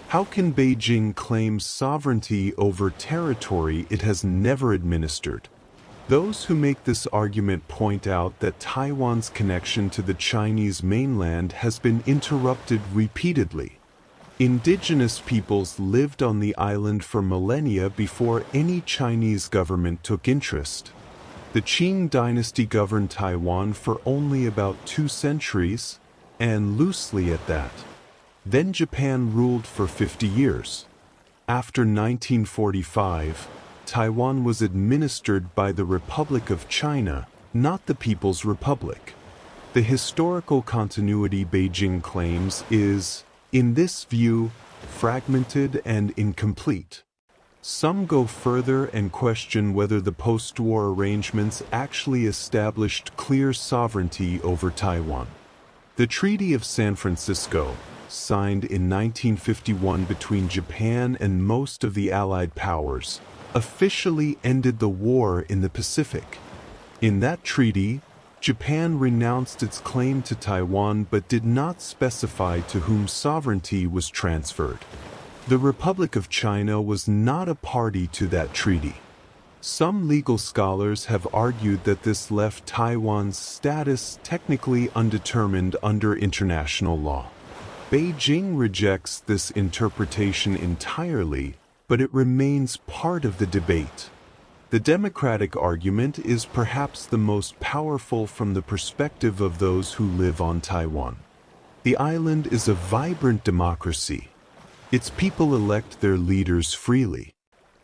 How can Beijing claim sovereignty over territory it has never administered? Those who make this argument point out that Taiwan's connection to the Chinese mainland has been interrupted repeatedly. Indigenous peoples lived on the island for millennia before any Chinese government took interest. The Qing dynasty governed Taiwan for only about 2 centuries, and loosely at that. Then Japan ruled for 50 years. After 1945, Taiwan was administered by the Republic of China, not the People's Republic. The historical continuity Beijing claims is, in this view, fragmented and incomplete. Some go further and question whether the post-war arrangements actually established clear sovereignty over Taiwan. The Treaty of San Francisco, signed in 1951 between Japan and most of the Allied powers, officially ended the war in the Pacific. In that treaty, Japan renounced its claim to Taiwan but did not specify to whom sovereignty was transferred. The Republic of China was not a party to that treaty. Some legal scholars have argued that this left Taiwan's status technically undetermined under international law. Beijing rejects this interpretation entirely, but it remains part of the debate. The democratic argument is perhaps the most powerful from the perspective of those who live on Taiwan. The island is a vibrant democracy. Its people elect their leaders freely.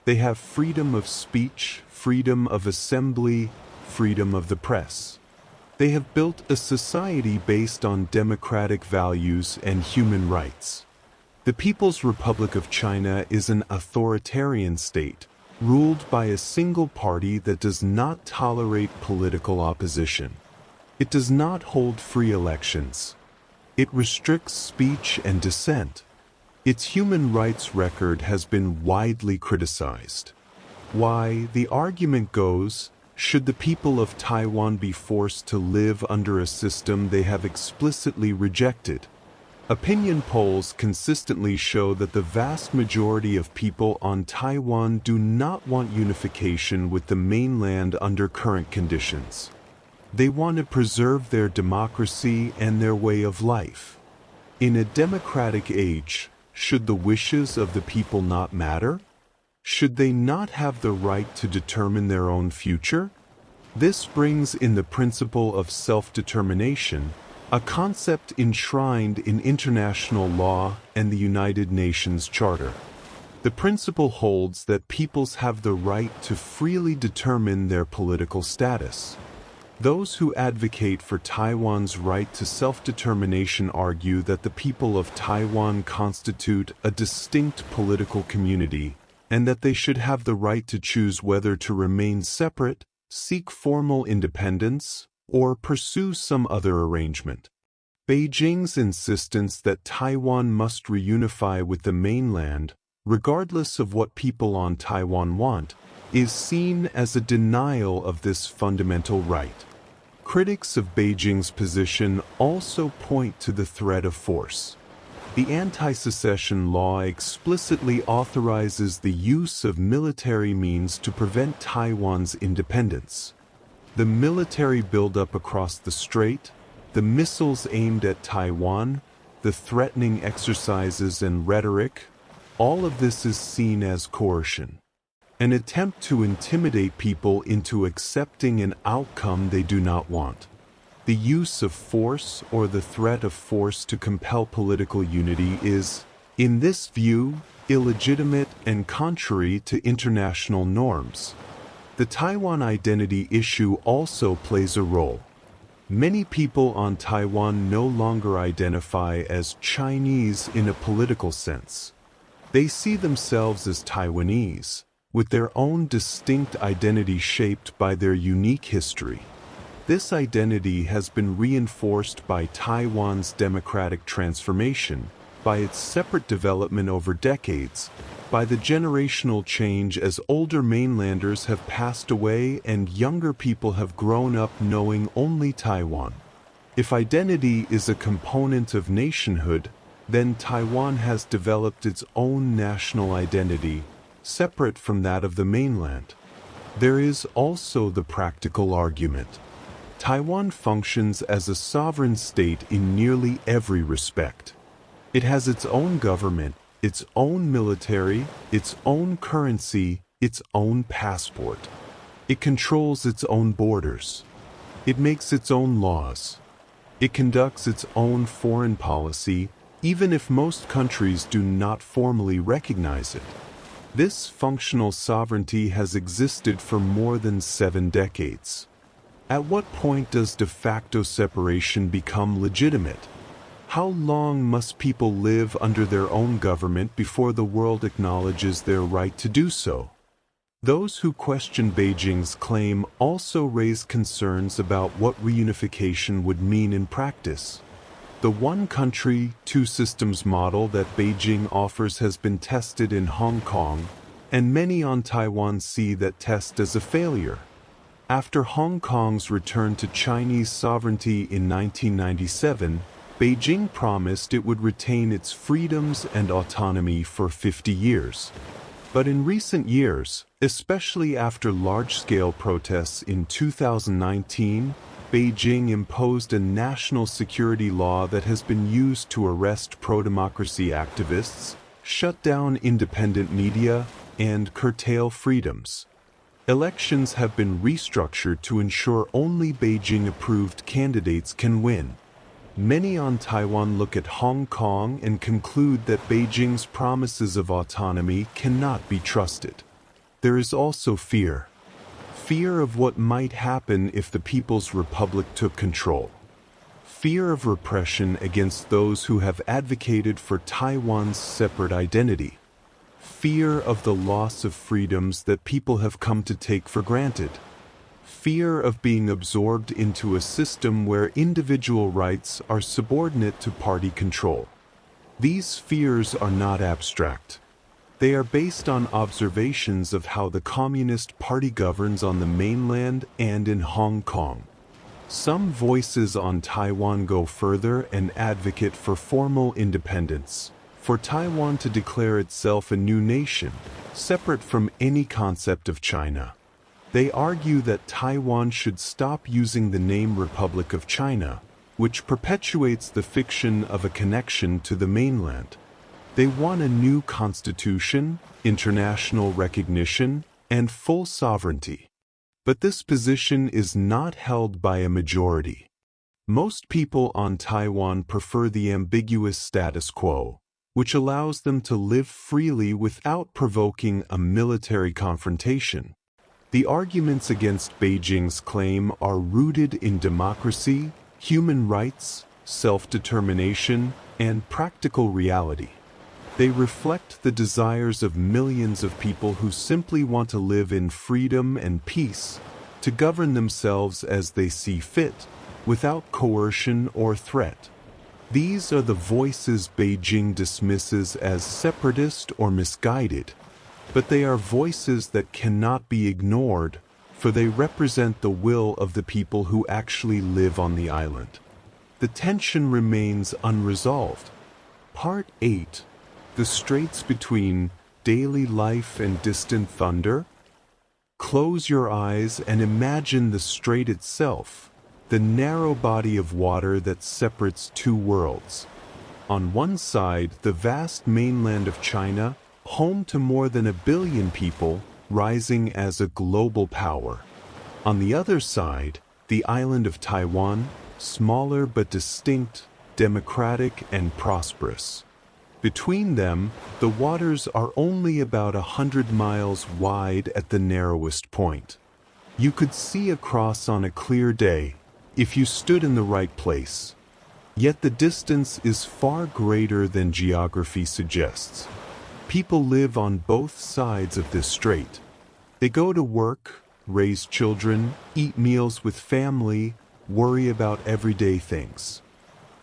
They have freedom of speech, freedom of assembly, freedom of the press. They have built a society based on democratic values and human rights. The People's Republic of China is an authoritarian state, ruled by a single party that does not tolerate political opposition. It does not hold free elections. It restricts speech and dissent. Its human rights record has been widely criticized. Why, the argument goes, should the people of Taiwan be forced to live under a system they have explicitly rejected? Opinion polls consistently show that the vast majority of people on Taiwan do not want unification with the mainland under current conditions. They want to preserve their democracy and their way of life. In a democratic age, should the wishes of the people not matter? Should they not have the right to determine their own future? This brings in the principle of self-determination, a concept enshrined in international law and the United Nations Charter. The principle holds that peoples have the right to freely determine their political status. Those who advocate for Taiwan's right to self-determination argue that the people of Taiwan constitute a distinct political community, and that they should have the right to choose whether to remain separate, seek formal independence, or pursue some other arrangement. Beijing's insistence that Taiwan must reunify with the mainland, regardless of what people on Taiwan want, is seen as a denial of this fundamental right. Critics of Beijing's position also point to the threat of force. The anti-secession law explicitly authorizes the use of military means to prevent Taiwan's independence. The military buildup across the strait, the missiles aimed at Taiwan, the threatening exercises and rhetoric, all of this is seen as coercion. An attempt to intimidate people into accepting an outcome they do not want. The use of force or the threat of force to compel political unity is, in this view, illegitimate and contrary to international norms. The Taiwan identity issue also plays a role. Many people on Taiwan no longer identify as Chinese in a political sense. They see themselves as Taiwanese, with their own distinct identity shaped by their unique history. This identity has been reinforced by Taiwan's democratic transformation, by its separate development over decades, by the generational change as older mainlanders have passed away and younger people have grown up knowing only Taiwan. If identity is a component of nationhood, then Taiwan has developed its own national identity, separate from that of the mainland. There is also the practical argument. Taiwan functions as a sovereign state in nearly every respect. It has its own government, its own military, its own currency, its own passport. It controls its own borders. It makes its own laws. It conducts its own foreign policy, even if most countries do not formally recognize it. This functional sovereignty has existed for more than 7 decades. At what point does de facto separation become legitimate? How long must people live under their own government before the world acknowledges their right to do so? Those who question Beijing's claim also raise concerns about what reunification would mean in practice. The one country, two systems model that Beijing offers has been tested in Hong Kong, and many on Taiwan see that test as a failure. After Hong Kong's return to Chinese sovereignty in 1997, Beijing promised it would retain its freedoms and autonomy for 50 years. But in recent years, especially after large-scale protests in 2019, Beijing imposed a national security law that has been used to arrest pro-democracy activists, shut down independent media, and curtail freedoms. Elections have been restructured to ensure only Beijing-approved candidates can win. Many on Taiwan look at Hong Kong and conclude that Beijing's promises of autonomy cannot be trusted. There is also fear. Fear of what might happen if the People's Republic took control. Fear of repression against those who have advocated for Taiwan's separate identity. Fear of the loss of freedoms that people have come to take for granted. Fear of being absorbed into a system where individual rights are subordinate to party control. These fears are not abstract. They are based on observations of how the Communist Party governs on the mainland and in Hong Kong. Some voices on Taiwan go further and advocate for formal independence, for Taiwan to declare itself a new nation, separate from any concept of China. They argue that Taiwan should stop using the name Republic of China, which perpetuates the fiction of a connection to the mainland. They want a new constitution, international recognition, and full sovereignty. But this position is not held by a majority. Most people on Taiwan prefer the ambiguous status quo, which allows them to live freely without provoking a military confrontation. The arguments against Beijing's claim are rooted in democracy, human rights, self-determination, and practical reality. They reflect the desires of millions of people who simply want to live in freedom and peace, to govern themselves as they see fit, without coercion or threat. These are the voices Beijing dismisses as separatist or misguided, but they are voices that cannot be ignored, for they represent the will of the people who actually live on the island. The tension remains unresolved. Part 8. The straits between daily life and distant thunder. Close your eyes and imagine the strait itself, the narrow body of water that separates two worlds. On one side, the vast mainland of China, home to more than 1 billion people, rising as a global power. On the other side, the island of Taiwan, smaller but distinct, democratic and prosperous. Between them, the waters are only about 100 miles wide at the narrowest point. You could see across on a clear day, if you stood in the right place. Yet the distance is far greater than geography suggests. People live on both sides of this strait. They go to work, raise children, eat meals with family, worry about everyday things.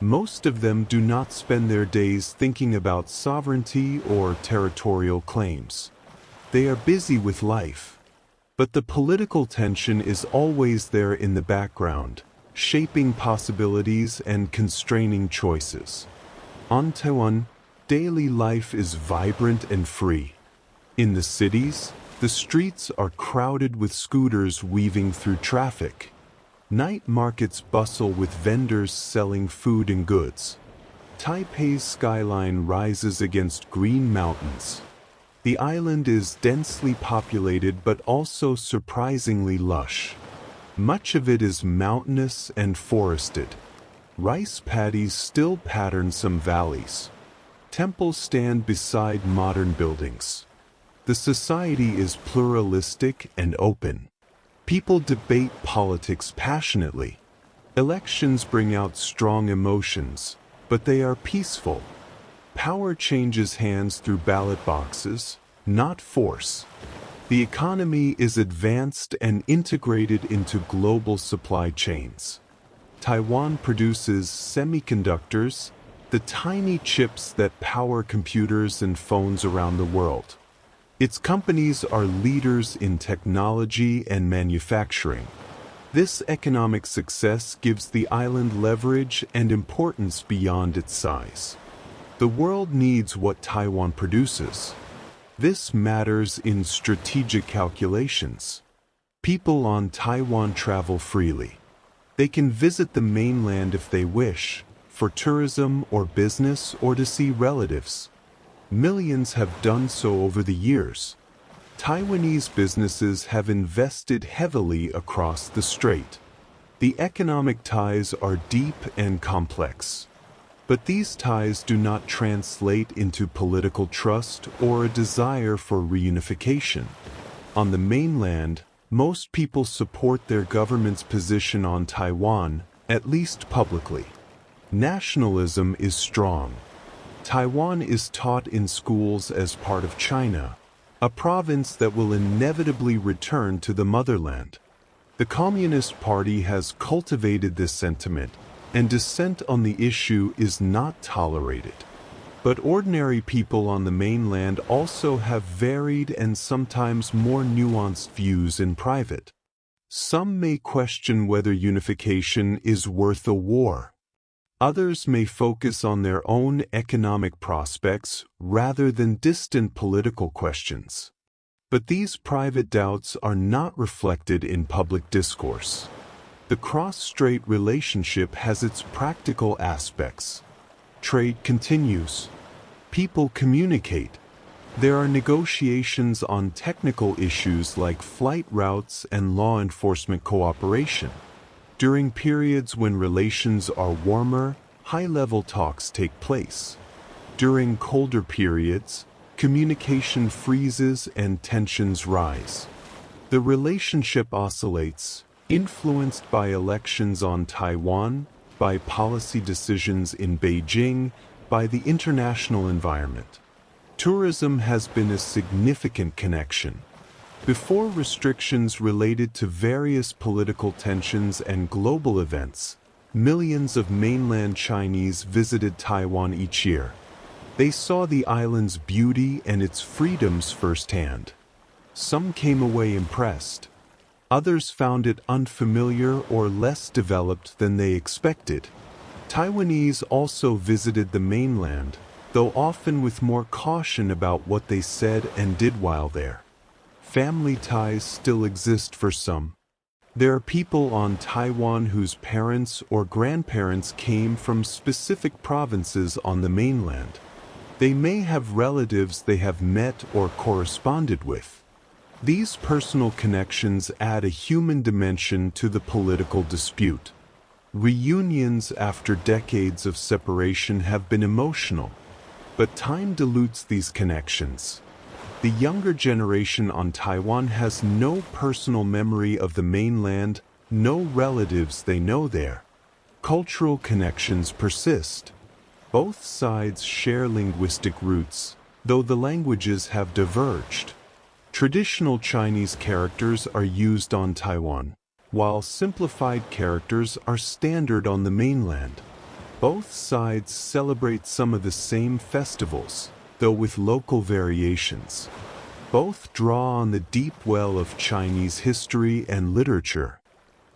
Most of them do not spend their days thinking about sovereignty or territorial claims. They are busy with life. But the political tension is always there in the background, shaping possibilities and constraining choices. On Taiwan, daily life is vibrant and free. In the cities, the streets are crowded with scooters weaving through traffic. Night markets bustle with vendors selling food and goods. Taipei's skyline rises against green mountains. The island is densely populated but also surprisingly lush. Much of it is mountainous and forested. Rice paddies still pattern some valleys. Temples stand beside modern buildings. The society is pluralistic and open. People debate politics passionately. Elections bring out strong emotions, but they are peaceful. Power changes hands through ballot boxes, not force. The economy is advanced and integrated into global supply chains. Taiwan produces semiconductors, the tiny chips that power computers and phones around the world. Its companies are leaders in technology and manufacturing. This economic success gives the island leverage and importance beyond its size. The world needs what Taiwan produces. This matters in strategic calculations. People on Taiwan travel freely. They can visit the mainland if they wish, for tourism or business or to see relatives. Millions have done so over the years. Taiwanese businesses have invested heavily across the strait. The economic ties are deep and complex. But these ties do not translate into political trust or a desire for reunification. On the mainland, most people support their government's position on Taiwan, at least publicly. Nationalism is strong. Taiwan is taught in schools as part of China, a province that will inevitably return to the motherland. The Communist Party has cultivated this sentiment, and dissent on the issue is not tolerated. But ordinary people on the mainland also have varied and sometimes more nuanced views in private. Some may question whether unification is worth a war. Others may focus on their own economic prospects rather than distant political questions. But these private doubts are not reflected in public discourse. The cross-strait relationship has its practical aspects. Trade continues. People communicate. There are negotiations on technical issues like flight routes and law enforcement cooperation. During periods when relations are warmer, high-level talks take place. During colder periods, communication freezes and tensions rise. The relationship oscillates, influenced by elections on Taiwan, by policy decisions in Beijing, by the international environment. Tourism has been a significant connection. Before restrictions related to various political tensions and global events, millions of mainland Chinese visited Taiwan each year. They saw the island's beauty and its freedoms firsthand. Some came away impressed. Others found it unfamiliar or less developed than they expected. Taiwanese also visited the mainland, though often with more caution about what they said and did while there. Family ties still exist for some. There are people on Taiwan whose parents or grandparents came from specific provinces on the mainland. They may have relatives they have met or corresponded with. These personal connections add a human dimension to the political dispute. Reunions after decades of separation have been emotional, but time dilutes these connections. The younger generation on Taiwan has no personal memory of the mainland, no relatives they know there. Cultural connections persist. Both sides share linguistic roots, though the languages have diverged. Traditional Chinese characters are used on Taiwan, while simplified characters are standard on the mainland. Both sides celebrate some of the same festivals, though with local variations. Both draw on the deep well of Chinese history and literature.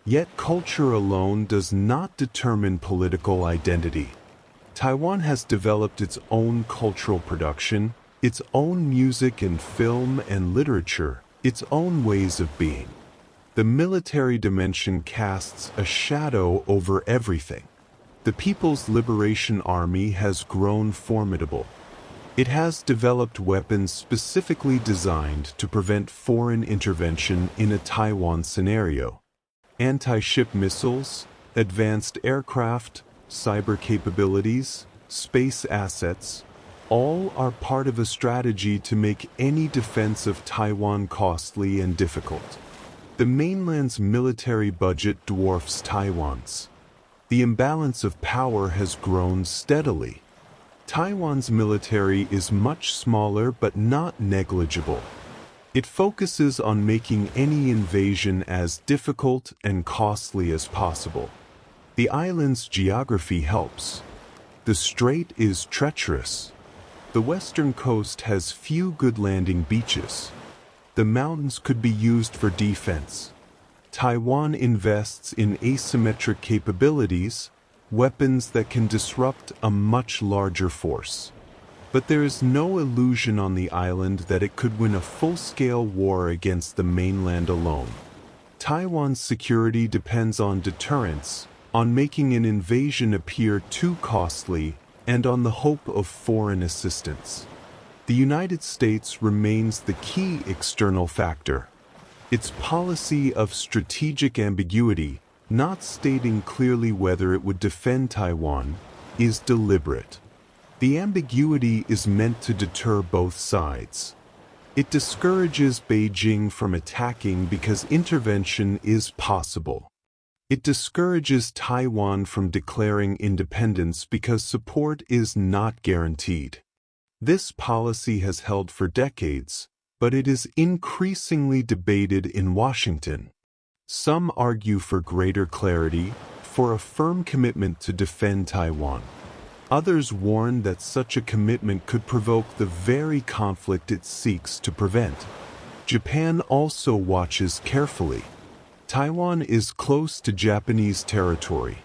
Yet culture alone does not determine political identity. Taiwan has developed its own cultural production, its own music and film and literature, its own ways of being. The military dimension casts a shadow over everything. The People's Liberation Army has grown formidable. It has developed weapons specifically designed to prevent foreign intervention in a Taiwan scenario. Anti-ship missiles, advanced aircraft, cyber capabilities, space assets, all are part of a strategy to make any defense of Taiwan costly and difficult. The mainland's military budget dwarfs Taiwan's. The imbalance of power has grown steadily. Taiwan's military is much smaller but not negligible. It focuses on making any invasion as difficult and costly as possible. The island's geography helps. The strait is treacherous. The western coast has few good landing beaches. The mountains could be used for defense. Taiwan invests in asymmetric capabilities, weapons that can disrupt a much larger force. But there is no illusion on the island that it could win a full-scale war against the mainland alone. Taiwan's security depends on deterrence, on making an invasion appear too costly, and on the hope of foreign assistance. The United States remains the key external factor. Its policy of strategic ambiguity, not stating clearly whether it would defend Taiwan, is deliberate. The ambiguity is meant to deter both sides. It discourages Beijing from attacking because intervention is possible. It discourages Taiwan from declaring independence because support is not guaranteed. This policy has held for decades, but it is increasingly debated in Washington. Some argue for greater clarity, for a firm commitment to defend Taiwan. Others warn that such a commitment could provoke the very conflict it seeks to prevent. Japan also watches carefully. Taiwan is close to Japanese territory.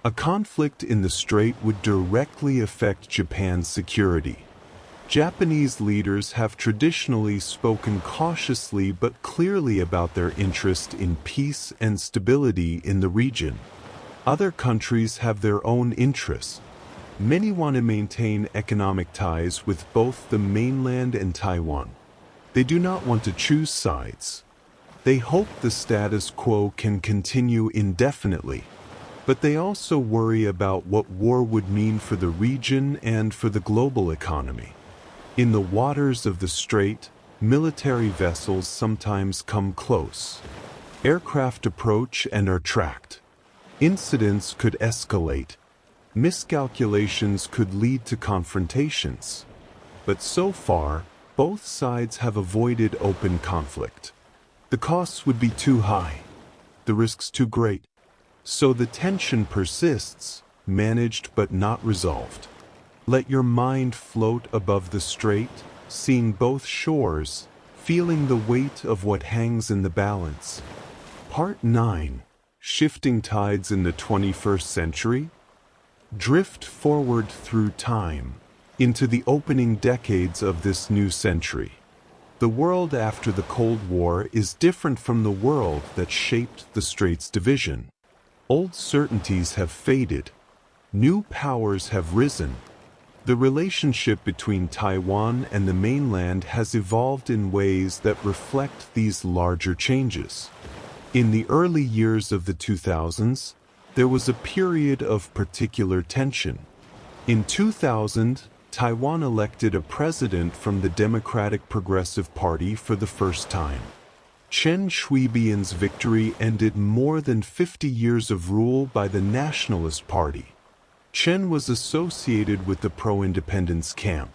A conflict in the strait would directly affect Japan's security. Japanese leaders have traditionally spoken cautiously but clearly about their interest in peace and stability in the region. Other countries have their own interests. Many want to maintain economic ties with both the mainland and Taiwan. They do not want to choose sides. They hope the status quo can continue indefinitely, but they also worry about what war would mean for the region and for the global economy. In the waters of the strait, Military vessels sometimes come close. Aircraft approach and are tracked. Incidents could escalate. Miscalculations could lead to confrontations. But so far, both sides have avoided open conflict. The costs would be too high, the risks too great. So the tension persists, managed but not resolved. Let your mind float above the strait, seeing both shores, feeling the weight of what hangs in the balance. Part 9. Shifting Tides in the 21st Century? Drift forward through time, into the opening decades of this new century. The world after the Cold War is different from the world that shaped the Straits division. Old certainties have faded. New powers have risen. The relationship between Taiwan and the mainland has evolved in ways that reflect these larger changes. In the early years of the 2000s, there was a period of particular tension. In 2000, Taiwan elected a president from the Democratic Progressive Party for the first time. Chen Shui-bian's victory ended more than 50 years of rule by the Nationalist Party. Chen was associated with the pro-independence camp.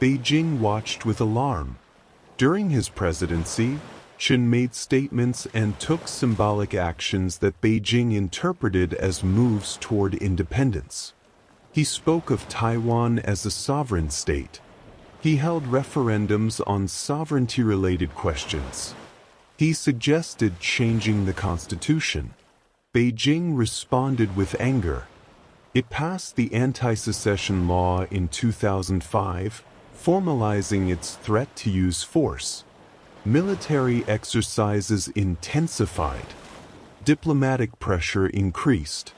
Beijing watched with alarm. During his presidency, Chen made statements and took symbolic actions that Beijing interpreted as moves toward independence. He spoke of Taiwan as a sovereign state. He held referendums on sovereignty-related questions. He suggested changing the constitution. Beijing responded with anger. It passed the anti-secession law in 2005, formalizing its threat to use force. Military exercises intensified. Diplomatic pressure increased.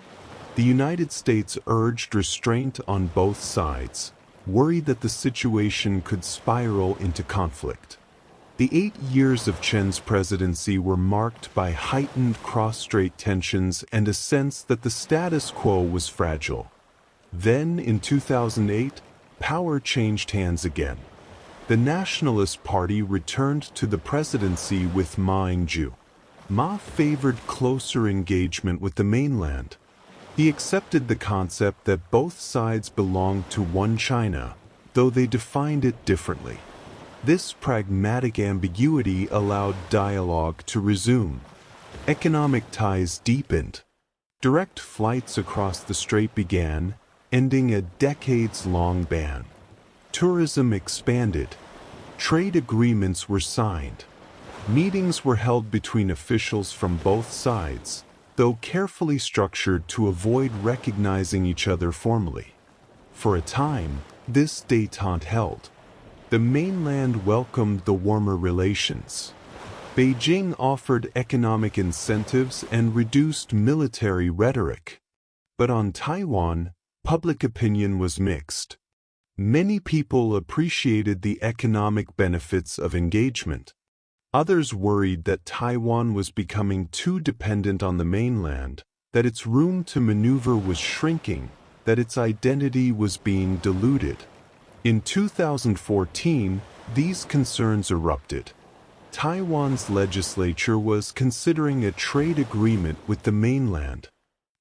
The United States urged restraint on both sides, worried that the situation could spiral into conflict. The 8 years of Chen's presidency were marked by heightened cross-strait tensions and a sense that the status quo was fragile. Then, in 2008, power changed hands again. The Nationalist Party returned to the presidency with Ma Ying-jeou. Ma favored closer engagement with the mainland. He accepted the concept that both sides belonged to one China, though they defined it differently. This pragmatic ambiguity allowed dialogue to resume. Economic ties deepened. Direct flights across the strait began, ending a decades-long ban. Tourism expanded. Trade agreements were signed. Meetings were held between officials from both sides, though carefully structured to avoid recognizing each other formally. For a time, this détente held. The mainland welcomed the warmer relations. Beijing offered economic incentives and reduced military rhetoric. But on Taiwan, public opinion was mixed. Many people appreciated the economic benefits of engagement. Others worried that Taiwan was becoming too dependent on the mainland, that its room to maneuver was shrinking, that its identity was being diluted. In 2014, these concerns erupted. Taiwan's legislature was considering a trade agreement with the mainland.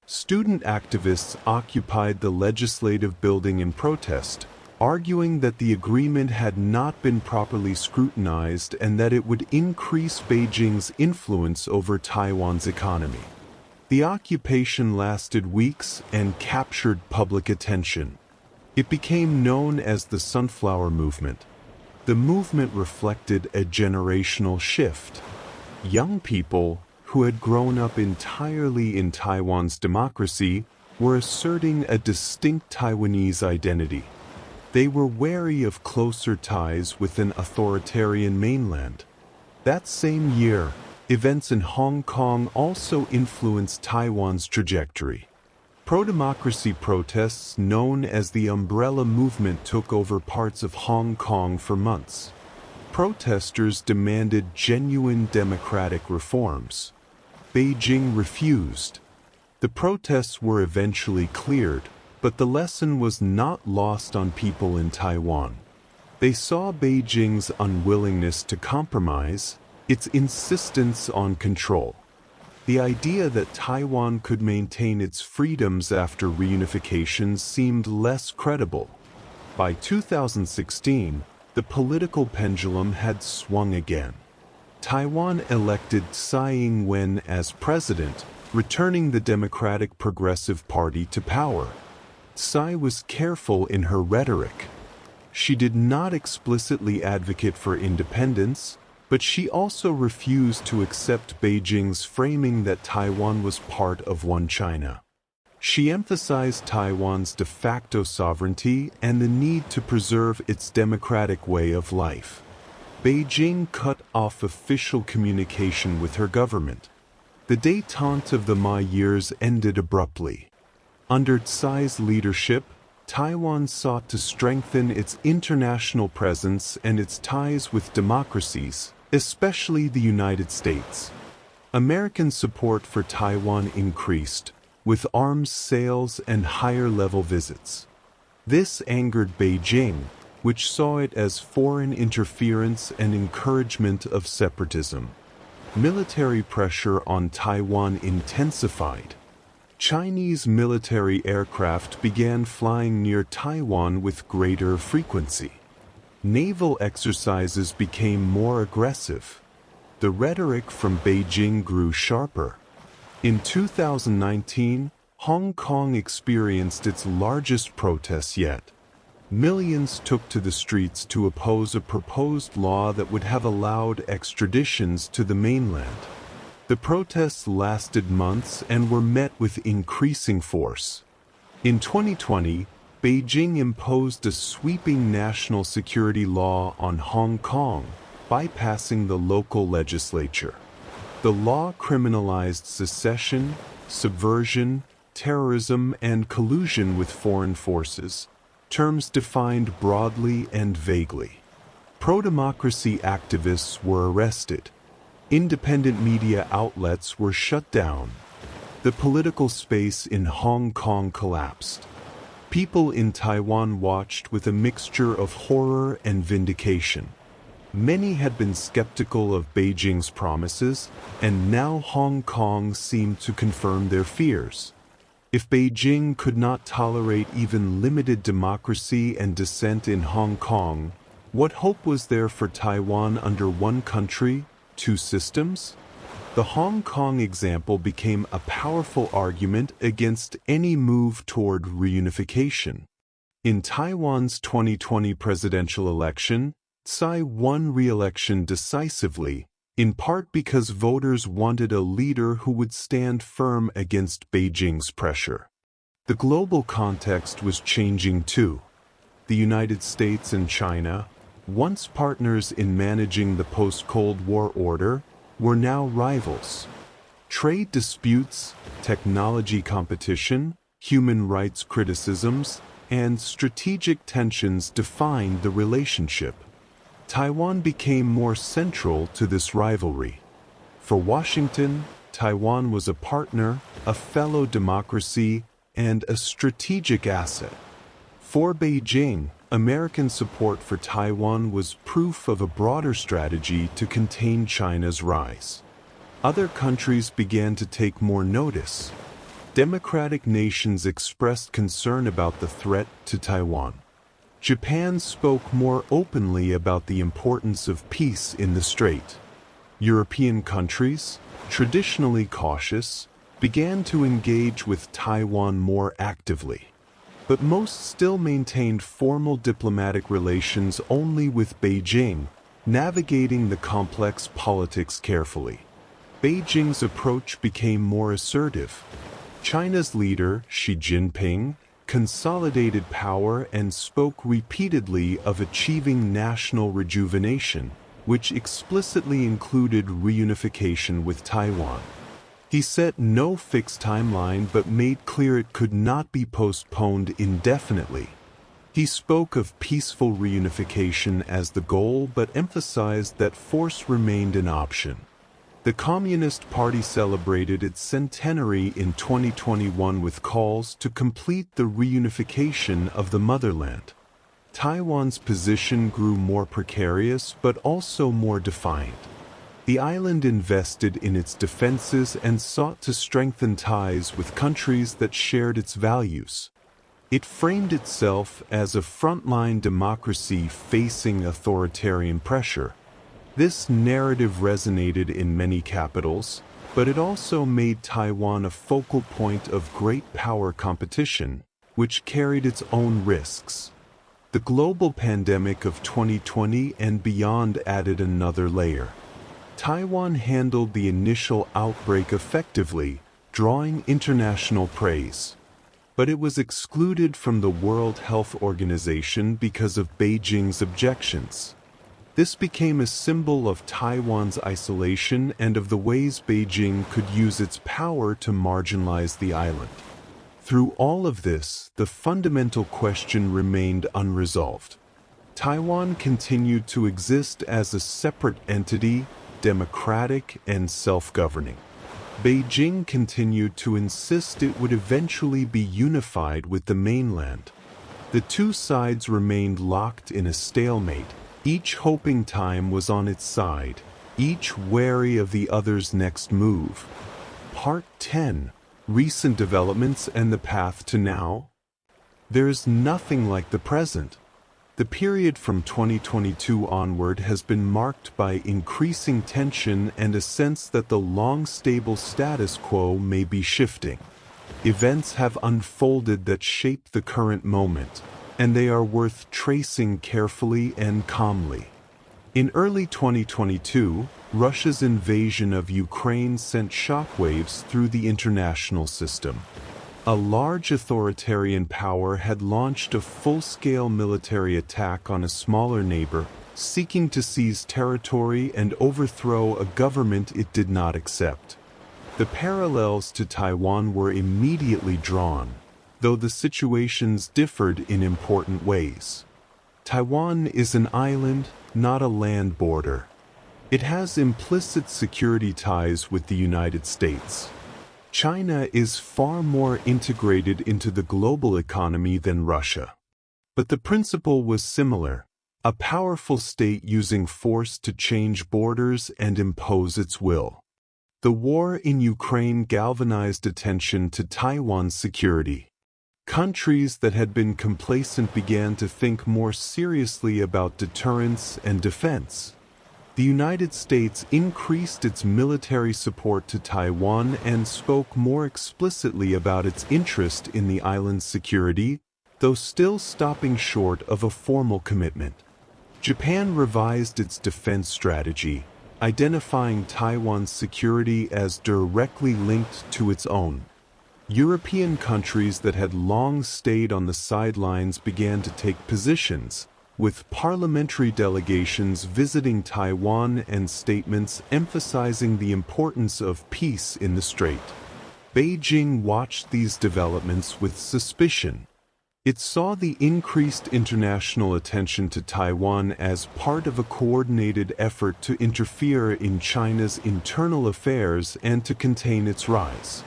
Student activists occupied the legislative building in protest, arguing that the agreement had not been properly scrutinized and that it would increase Beijing's influence over Taiwan's economy. The occupation lasted weeks and captured public attention. It became known as the Sunflower Movement. The movement reflected a generational shift. Young people, who had grown up entirely in Taiwan's democracy, were asserting a distinct Taiwanese identity. They were wary of closer ties with an authoritarian mainland. That same year, events in Hong Kong also influenced Taiwan's trajectory. Pro-democracy protests known as the Umbrella Movement took over parts of Hong Kong for months. Protesters demanded genuine democratic reforms. Beijing refused. The protests were eventually cleared, but the lesson was not lost on people in Taiwan. They saw Beijing's unwillingness to compromise, its insistence on control. The idea that Taiwan could maintain its freedoms after reunification seemed less credible. By 2016, the political pendulum had swung again. Taiwan elected Tsai Ing-wen as president, returning the Democratic Progressive Party to power. Tsai was careful in her rhetoric. She did not explicitly advocate for independence, but she also refused to accept Beijing's framing that Taiwan was part of one China. She emphasized Taiwan's de facto sovereignty and the need to preserve its democratic way of life. Beijing cut off official communication with her government. The détente of the Ma years ended abruptly. Under Tsai's leadership, Taiwan sought to strengthen its international presence and its ties with democracies, especially the United States. American support for Taiwan increased, with arms sales and higher-level visits. This angered Beijing, which saw it as foreign interference and encouragement of separatism. Military pressure on Taiwan intensified. Chinese military aircraft began flying near Taiwan with greater frequency. Naval exercises became more aggressive. The rhetoric from Beijing grew sharper. In 2019, Hong Kong experienced its largest protests yet. Millions took to the streets to oppose a proposed law that would have allowed extraditions to the mainland. The protests lasted months and were met with increasing force. In 2020, Beijing imposed a sweeping national security law on Hong Kong, bypassing the local legislature. The law criminalized secession, subversion, terrorism, and collusion with foreign forces, terms defined broadly and vaguely. Pro-democracy activists were arrested. Independent media outlets were shut down. The political space in Hong Kong collapsed. People in Taiwan watched with a mixture of horror and vindication. Many had been skeptical of Beijing's promises, and now Hong Kong seemed to confirm their fears. If Beijing could not tolerate even limited democracy and dissent in Hong Kong, what hope was there for Taiwan under one country, two systems? The Hong Kong example became a powerful argument against any move toward reunification. In Taiwan's 2020 presidential election, Tsai won re-election decisively, in part because voters wanted a leader who would stand firm against Beijing's pressure. The global context was changing too. The United States and China, once partners in managing the post-Cold War order, were now rivals. Trade disputes, technology competition, human rights criticisms, and strategic tensions defined the relationship. Taiwan became more central to this rivalry. For Washington, Taiwan was a partner, a fellow democracy, and a strategic asset. For Beijing, American support for Taiwan was proof of a broader strategy to contain China's rise. Other countries began to take more notice. Democratic nations expressed concern about the threat to Taiwan. Japan spoke more openly about the importance of peace in the Strait. European countries, traditionally cautious, began to engage with Taiwan more actively. But most still maintained formal diplomatic relations only with Beijing, navigating the complex politics carefully. Beijing's approach became more assertive. China's leader, Xi Jinping, consolidated power and spoke repeatedly of achieving national rejuvenation, which explicitly included reunification with Taiwan. He set no fixed timeline but made clear it could not be postponed indefinitely. He spoke of peaceful reunification as the goal but emphasized that force remained an option. The Communist Party celebrated its centenary in 2021 with calls to complete the reunification of the motherland. Taiwan's position grew more precarious but also more defiant. The island invested in its defenses and sought to strengthen ties with countries that shared its values. It framed itself as a frontline democracy facing authoritarian pressure. This narrative resonated in many capitals, but it also made Taiwan a focal point of great power competition, which carried its own risks. The global pandemic of 2020 and beyond added another layer. Taiwan handled the initial outbreak effectively, drawing international praise. But it was excluded from the World Health Organization because of Beijing's objections. This became a symbol of Taiwan's isolation and of the ways Beijing could use its power to marginalize the island. Through all of this, the fundamental question remained unresolved. Taiwan continued to exist as a separate entity, democratic and self-governing. Beijing continued to insist it would eventually be unified with the mainland. The two sides remained locked in a stalemate, each hoping time was on its side, each wary of the other's next move. Part 10. Recent developments and the path to now? There's nothing like the present. The period from 2022 onward has been marked by increasing tension and a sense that the long-stable status quo may be shifting. Events have unfolded that shape the current moment, and they are worth tracing carefully and calmly. In early 2022, Russia's invasion of Ukraine sent shockwaves through the international system. A large authoritarian power had launched a full-scale military attack on a smaller neighbor, seeking to seize territory and overthrow a government it did not accept. The parallels to Taiwan were immediately drawn, though the situations differed in important ways. Taiwan is an island, not a land border. It has implicit security ties with the United States. China is far more integrated into the global economy than Russia. But the principle was similar, a powerful state using force to change borders and impose its will. The war in Ukraine galvanized attention to Taiwan's security. Countries that had been complacent began to think more seriously about deterrence and defense. The United States increased its military support to Taiwan and spoke more explicitly about its interest in the island's security, though still stopping short of a formal commitment. Japan revised its defense strategy, identifying Taiwan's security as directly linked to its own. European countries that had long stayed on the sidelines began to take positions, with parliamentary delegations visiting Taiwan and statements emphasizing the importance of peace in the strait. Beijing watched these developments with suspicion. It saw the increased international attention to Taiwan as part of a coordinated effort to interfere in China's internal affairs and to contain its rise.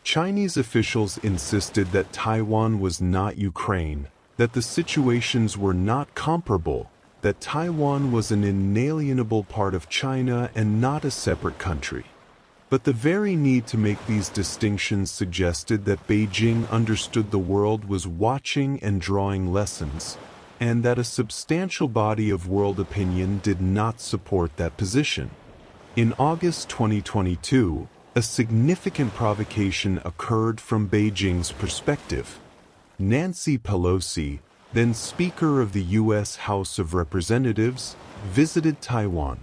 Chinese officials insisted that Taiwan was not Ukraine, that the situations were not comparable, that Taiwan was an inalienable part of China and not a separate country. But the very need to make these distinctions suggested that Beijing understood the world was watching and drawing lessons, and that a substantial body of world opinion did not support that position. In August 2022, a significant provocation occurred from Beijing's perspective. Nancy Pelosi, then Speaker of the U.S. House of Representatives, visited Taiwan.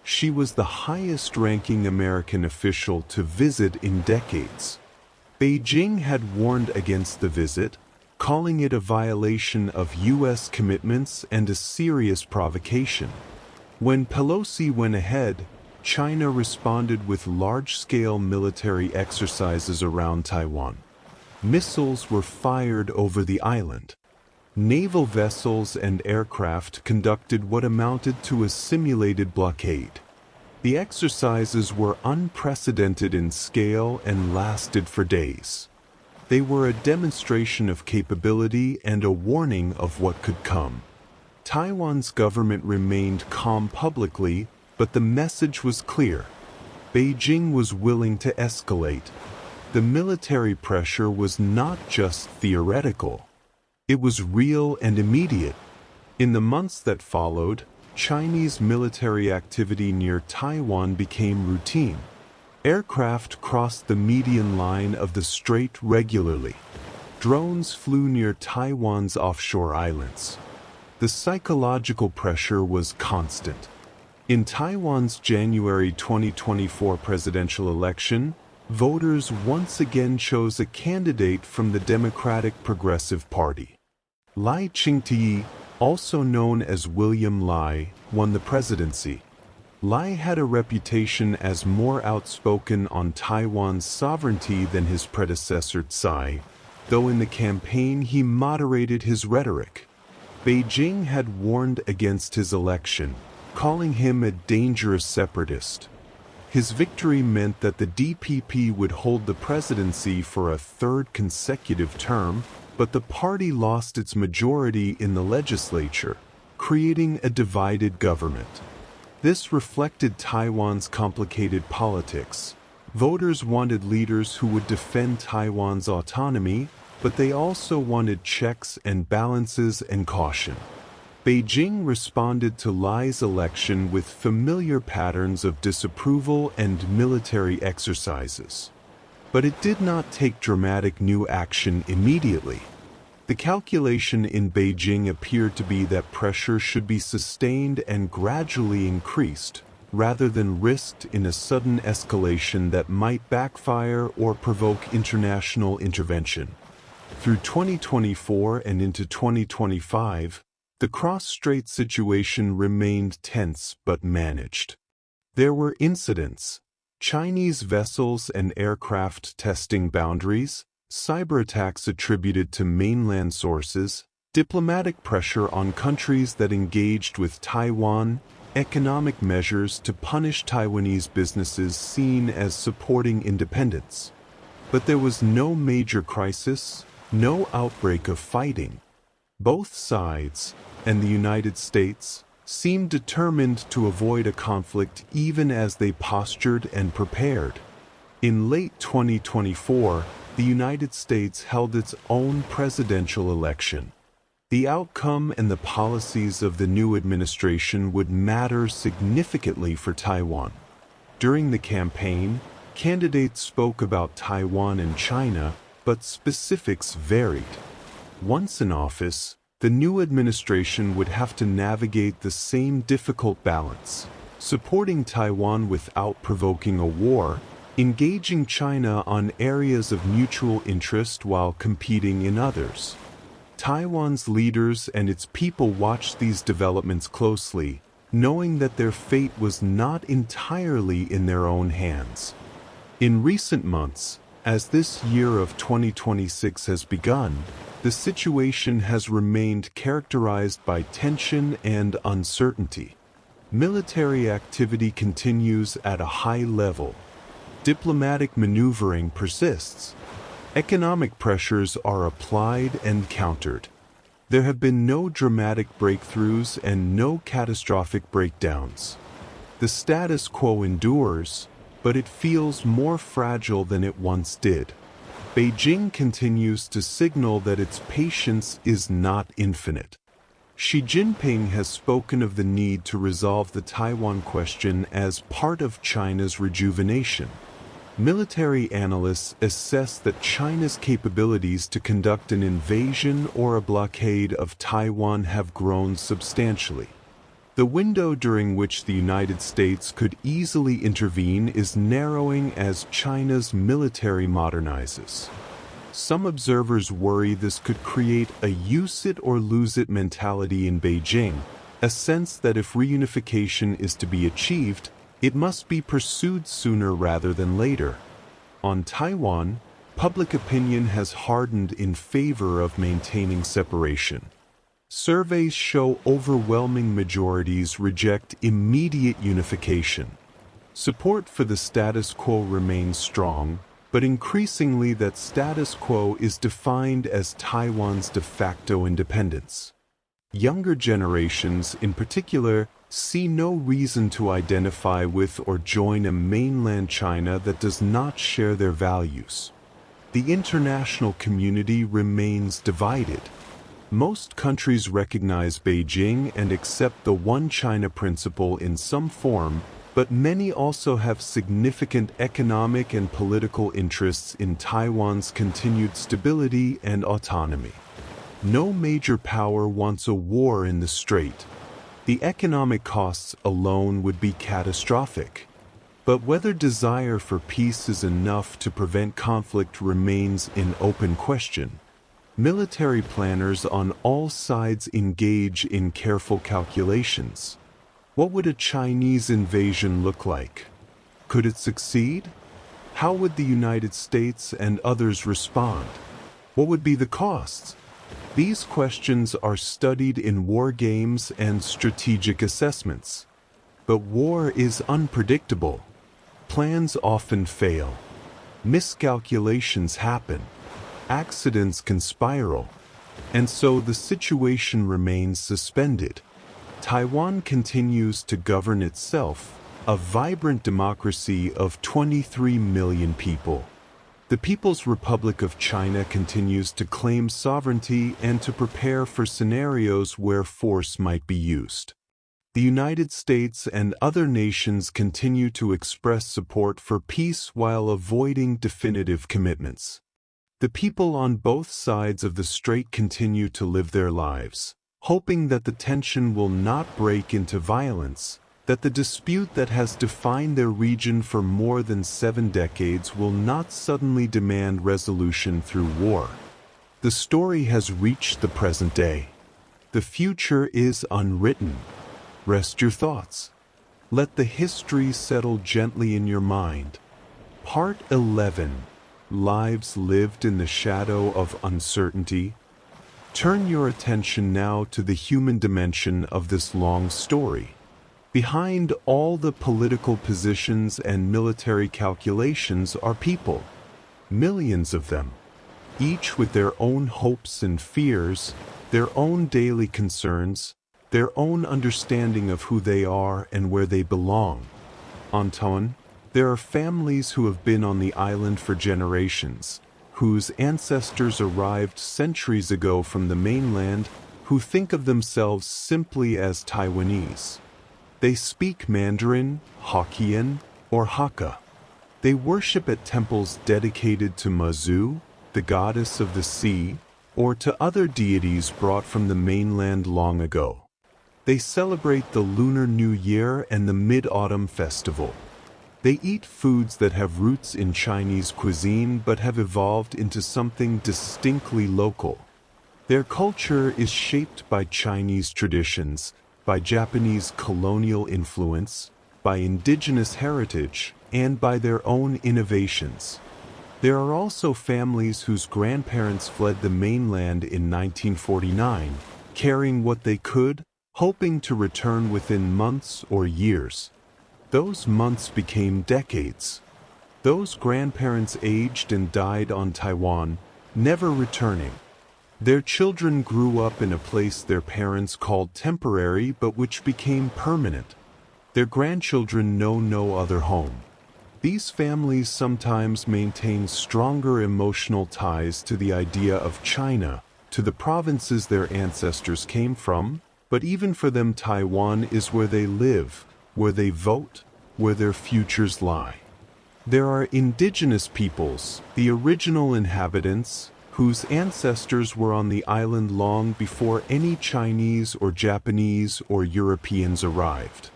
She was the highest-ranking American official to visit in decades. Beijing had warned against the visit, calling it a violation of U.S. commitments and a serious provocation. When Pelosi went ahead, China responded with large-scale military exercises around Taiwan. Missiles were fired over the island. Naval vessels and aircraft conducted what amounted to a simulated blockade. The exercises were unprecedented in scale and lasted for days. They were a demonstration of capability and a warning of what could come. Taiwan's government remained calm publicly, but the message was clear. Beijing was willing to escalate. The military pressure was not just theoretical. It was real and immediate. In the months that followed, Chinese military activity near Taiwan became routine. Aircraft crossed the median line of the strait regularly. Drones flew near Taiwan's offshore islands. The psychological pressure was constant. In Taiwan's January 2024 presidential election, voters once again chose a candidate from the Democratic Progressive Party. Lai Ching-te, also known as William Lai, won the presidency. Lai had a reputation as more outspoken on Taiwan's sovereignty than his predecessor Tsai, though in the campaign he moderated his rhetoric. Beijing had warned against his election, calling him a dangerous separatist. His victory meant that the DPP would hold the presidency for a third consecutive term, but the party lost its majority in the legislature, creating a divided government. This reflected Taiwan's complicated politics. Voters wanted leaders who would defend Taiwan's autonomy, but they also wanted checks and balances and caution. Beijing responded to Lai's election with familiar patterns of disapproval and military exercises. But it did not take dramatic new action immediately. The calculation in Beijing appeared to be that pressure should be sustained and gradually increased, rather than risked in a sudden escalation that might backfire or provoke international intervention. Through 2024 and into 2025, the cross-strait situation remained tense but managed. There were incidents, Chinese vessels and aircraft testing boundaries, cyber attacks attributed to mainland sources, diplomatic pressure on countries that engaged with Taiwan, economic measures to punish Taiwanese businesses seen as supporting independence. But there was no major crisis, no outbreak of fighting. Both sides, and the United States, seemed determined to avoid a conflict even as they postured and prepared. In late 2024, the United States held its own presidential election. The outcome and the policies of the new administration would matter significantly for Taiwan. During the campaign, candidates spoke about Taiwan and China, but specifics varied. Once in office, the new administration would have to navigate the same difficult balance, supporting Taiwan without provoking a war, engaging China on areas of mutual interest while competing in others. Taiwan's leaders and its people watched these developments closely, knowing that their fate was not entirely in their own hands. In recent months, as this year of 2026 has begun, the situation has remained characterized by tension and uncertainty. Military activity continues at a high level. Diplomatic maneuvering persists. Economic pressures are applied and countered. There have been no dramatic breakthroughs and no catastrophic breakdowns. The status quo endures, but it feels more fragile than it once did. Beijing continues to signal that its patience is not infinite. Xi Jinping has spoken of the need to resolve the Taiwan question as part of China's rejuvenation. Military analysts assess that China's capabilities to conduct an invasion or a blockade of Taiwan have grown substantially. The window during which the United States could easily intervene is narrowing as China's military modernizes. Some observers worry this could create a use-it-or-lose-it mentality in Beijing, a sense that if reunification is to be achieved, it must be pursued sooner rather than later. On Taiwan, public opinion has hardened in favor of maintaining separation. Surveys show overwhelming majorities reject immediate unification. Support for the status quo remains strong, but increasingly that status quo is defined as Taiwan's de facto independence. Younger generations, in particular, see no reason to identify with or join a mainland China that does not share their values. The international community remains divided. Most countries recognize Beijing and accept the One China principle in some form, but many also have significant economic and political interests in Taiwan's continued stability and autonomy. No major power wants a war in the strait. The economic costs alone would be catastrophic. But whether desire for peace is enough to prevent conflict remains an open question. Military planners on all sides engage in careful calculations. What would a Chinese invasion look like? Could it succeed? How would the United States and others respond? What would be the costs? These questions are studied in war games and strategic assessments. But war is unpredictable. Plans often fail. Miscalculations happen. Accidents can spiral. And so the situation remains suspended. Taiwan continues to govern itself, a vibrant democracy of 23 million people. The People's Republic of China continues to claim sovereignty and to prepare for scenarios where force might be used. The United States and other nations continue to express support for peace while avoiding definitive commitments. The people on both sides of the strait continue to live their lives, hoping that the tension will not break into violence, that the dispute that has defined their region for more than 7 decades will not suddenly demand resolution through war. The story has reached the present day. The future is unwritten. Rest your thoughts. Let the history settle gently in your mind. Part 11. Lives lived in the shadow of uncertainty. Turn your attention now to the human dimension of this long story. Behind all the political positions and military calculations are people. Millions of them. Each with their own hopes and fears, their own daily concerns, their own understanding of who they are and where they belong. Anton, there are families who have been on the island for generations, whose ancestors arrived centuries ago from the mainland, who think of themselves simply as Taiwanese. They speak Mandarin, Hokkien, or Hakka. They worship at temples dedicated to Mazu, the goddess of the sea, or to other deities brought from the mainland long ago. They celebrate the Lunar New Year and the Mid-Autumn Festival. They eat foods that have roots in Chinese cuisine but have evolved into something distinctly local. Their culture is shaped by Chinese traditions, by Japanese colonial influence, by indigenous heritage, and by their own innovations. There are also families whose grandparents fled the mainland in 1949, carrying what they could, hoping to return within months or years. Those months became decades. Those grandparents aged and died on Taiwan, never returning. Their children grew up in a place their parents called temporary but which became permanent. Their grandchildren know no other home. These families sometimes maintain stronger emotional ties to the idea of China, to the provinces their ancestors came from, but even for them Taiwan is where they live, where they vote, where their futures lie. There are indigenous peoples, the original inhabitants, whose ancestors were on the island long before any Chinese or Japanese or Europeans arrived.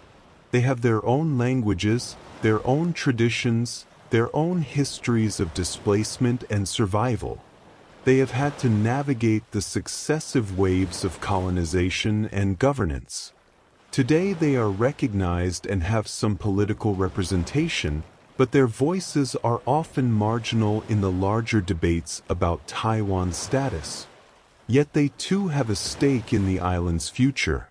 They have their own languages, their own traditions, their own histories of displacement and survival. They have had to navigate the successive waves of colonization and governance. Today they are recognized and have some political representation, but their voices are often marginal in the larger debates about Taiwan's status. Yet they too have a stake in the island's future.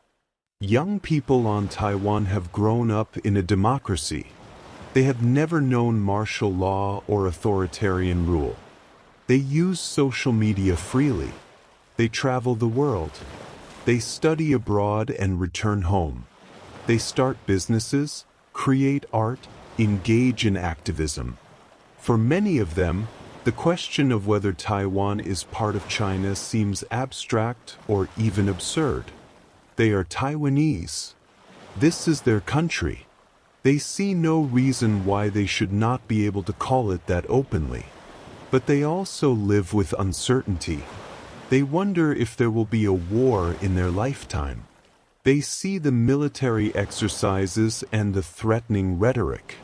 Young people on Taiwan have grown up in a democracy. They have never known martial law or authoritarian rule. They use social media freely. They travel the world. They study abroad and return home. They start businesses, create art, engage in activism. For many of them, the question of whether Taiwan is part of China seems abstract or even absurd. They are Taiwanese. This is their country. They see no reason why they should not be able to call it that openly. But they also live with uncertainty. They wonder if there will be a war in their lifetime. They see the military exercises and the threatening rhetoric.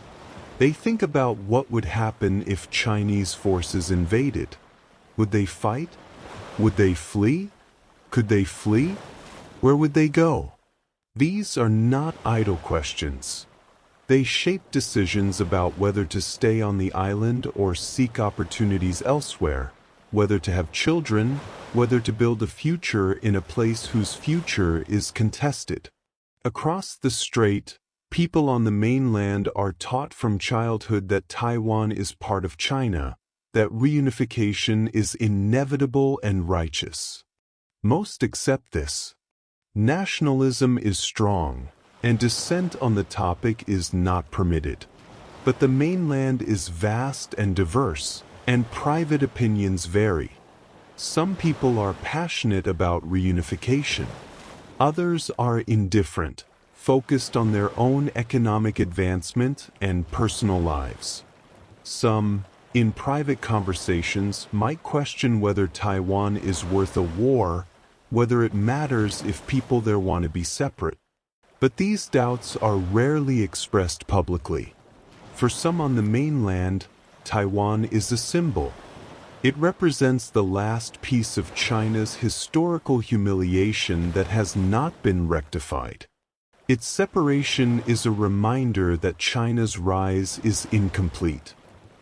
They think about what would happen if Chinese forces invaded. Would they fight? Would they flee? Could they flee? Where would they go? These are not idle questions. They shape decisions about whether to stay on the island or seek opportunities elsewhere, whether to have children, whether to build a future in a place whose future is contested. Across the strait, people on the mainland are taught from childhood that Taiwan is part of China, that reunification is inevitable and righteous. Most accept this. Nationalism is strong, and dissent on the topic is not permitted. But the mainland is vast and diverse, and private opinions vary. Some people are passionate about reunification. Others are indifferent, focused on their own economic advancement and personal lives. Some, in private conversations, might question whether Taiwan is worth a war, whether it matters if people there want to be separate. But these doubts are rarely expressed publicly. For some on the mainland, Taiwan is a symbol. It represents the last piece of China's historical humiliation that has not been rectified. Its separation is a reminder that China's rise is incomplete.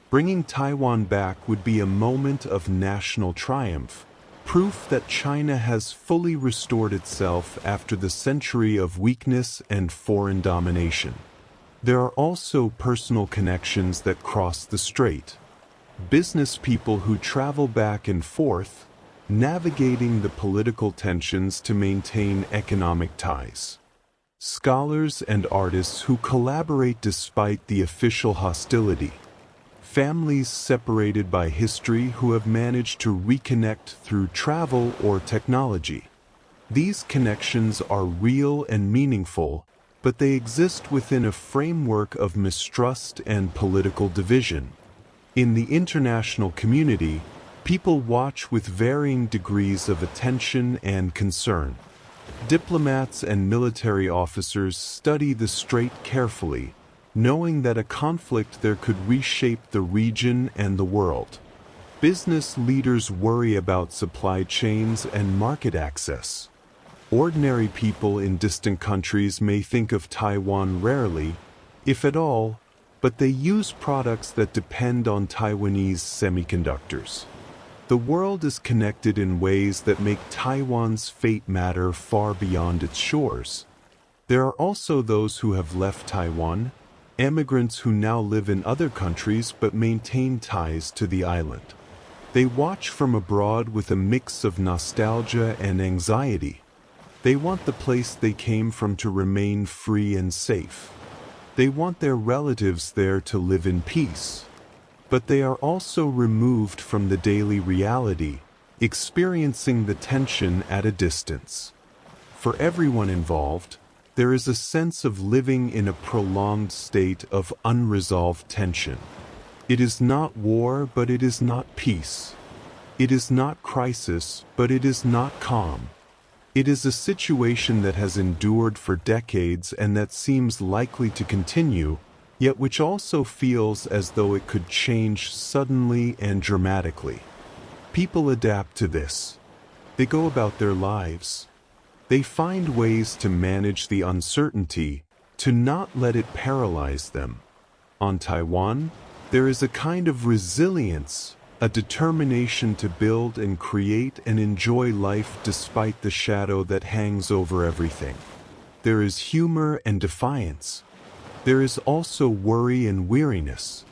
Bringing Taiwan back would be a moment of national triumph, proof that China has fully restored itself after the century of weakness and foreign domination. There are also personal connections that cross the strait. Business people who travel back and forth, navigating the political tensions to maintain economic ties. Scholars and artists who collaborate despite the official hostility. Families separated by history who have managed to reconnect through travel or technology. These connections are real and meaningful, but they exist within a framework of mistrust and political division. In the international community, people watch with varying degrees of attention and concern. Diplomats and military officers study the strait carefully, knowing that a conflict there could reshape the region and the world. Business leaders worry about supply chains and market access. Ordinary people in distant countries may think of Taiwan rarely, if at all, but they use products that depend on Taiwanese semiconductors. The world is connected in ways that make Taiwan's fate matter far beyond its shores. There are also those who have left Taiwan, immigrants who now live in other countries but maintain ties to the island. They watch from abroad with a mix of nostalgia and anxiety. They want the place they came from to remain free and safe. They want their relatives there to live in peace. But they are also removed from the daily reality, experiencing the tension at a distance. For everyone involved, there is a sense of living in a prolonged state of unresolved tension. It is not war, but it is not peace. It is not crisis, but it is not calm. It is a situation that has endured for decades and that seems likely to continue, yet which also feels as though it could change suddenly and dramatically. People adapt to this. They go about their lives. They find ways to manage the uncertainty, to not let it paralyze them. On Taiwan, there is a kind of resilience, a determination to build and create and enjoy life despite the shadow that hangs over everything. There is humor and defiance. There is also worry and weariness.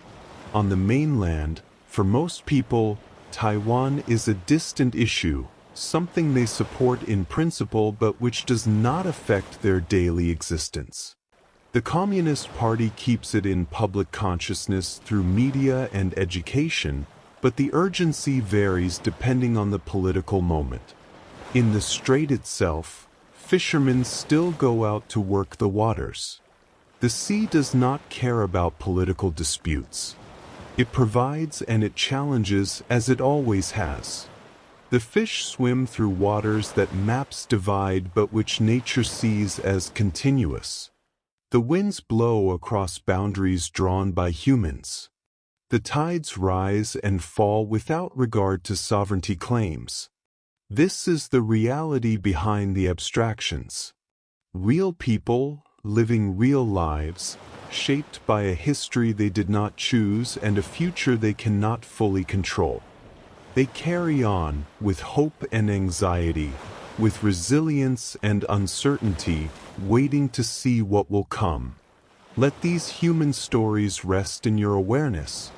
On the mainland, for most people, Taiwan is a distant issue, something they support in principle but which does not affect their daily existence. The Communist Party keeps it in public consciousness through media and education, but the urgency varies depending on the political moment. In the strait itself, fishermen still go out to work the waters. The sea does not care about political disputes. It provides and it challenges as it always has. The fish swim through waters that maps divide but which nature sees as continuous. The winds blow across boundaries drawn by humans. The tides rise and fall without regard to sovereignty claims. This is the reality behind the abstractions. Real people, living real lives, shaped by a history they did not choose and a future they cannot fully control. They carry on, with hope and anxiety, with resilience and uncertainty, waiting to see what will come. Let these human stories rest in your awareness.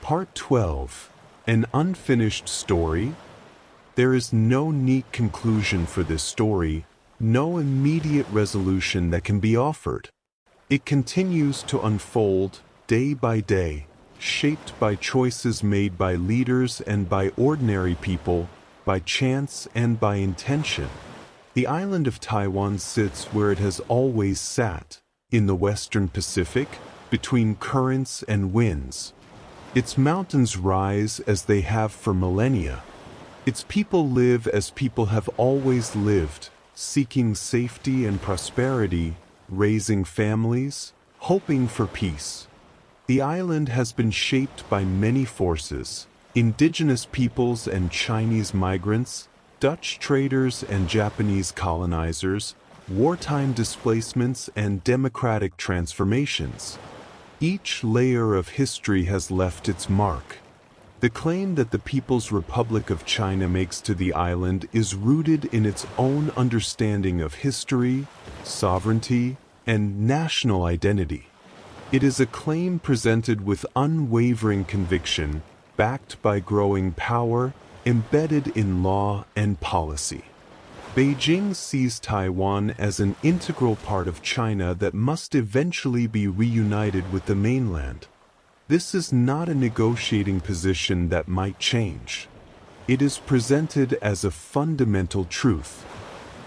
Part 12. An unfinished story? There is no neat conclusion for this story, no immediate resolution that can be offered. It continues to unfold, day by day, shaped by choices made by leaders and by ordinary people, by chance and by intention. The island of Taiwan sits where it has always sat, in the Western Pacific, between currents and winds. Its mountains rise as they have for millennia. Its people live as people have always lived, seeking safety and prosperity, raising families, hoping for peace. The island has been shaped by many forces: indigenous peoples and Chinese migrants, Dutch traders and Japanese colonizers, wartime displacements and democratic transformations. Each layer of history has left its mark. The claim that the People's Republic of China makes to the island is rooted in its own understanding of history, sovereignty, and national identity. It is a claim presented with unwavering conviction, backed by growing power, embedded in law and policy. Beijing sees Taiwan as an integral part of China that must eventually be reunited with the mainland. This is not a negotiating position that might change. It is presented as a fundamental truth.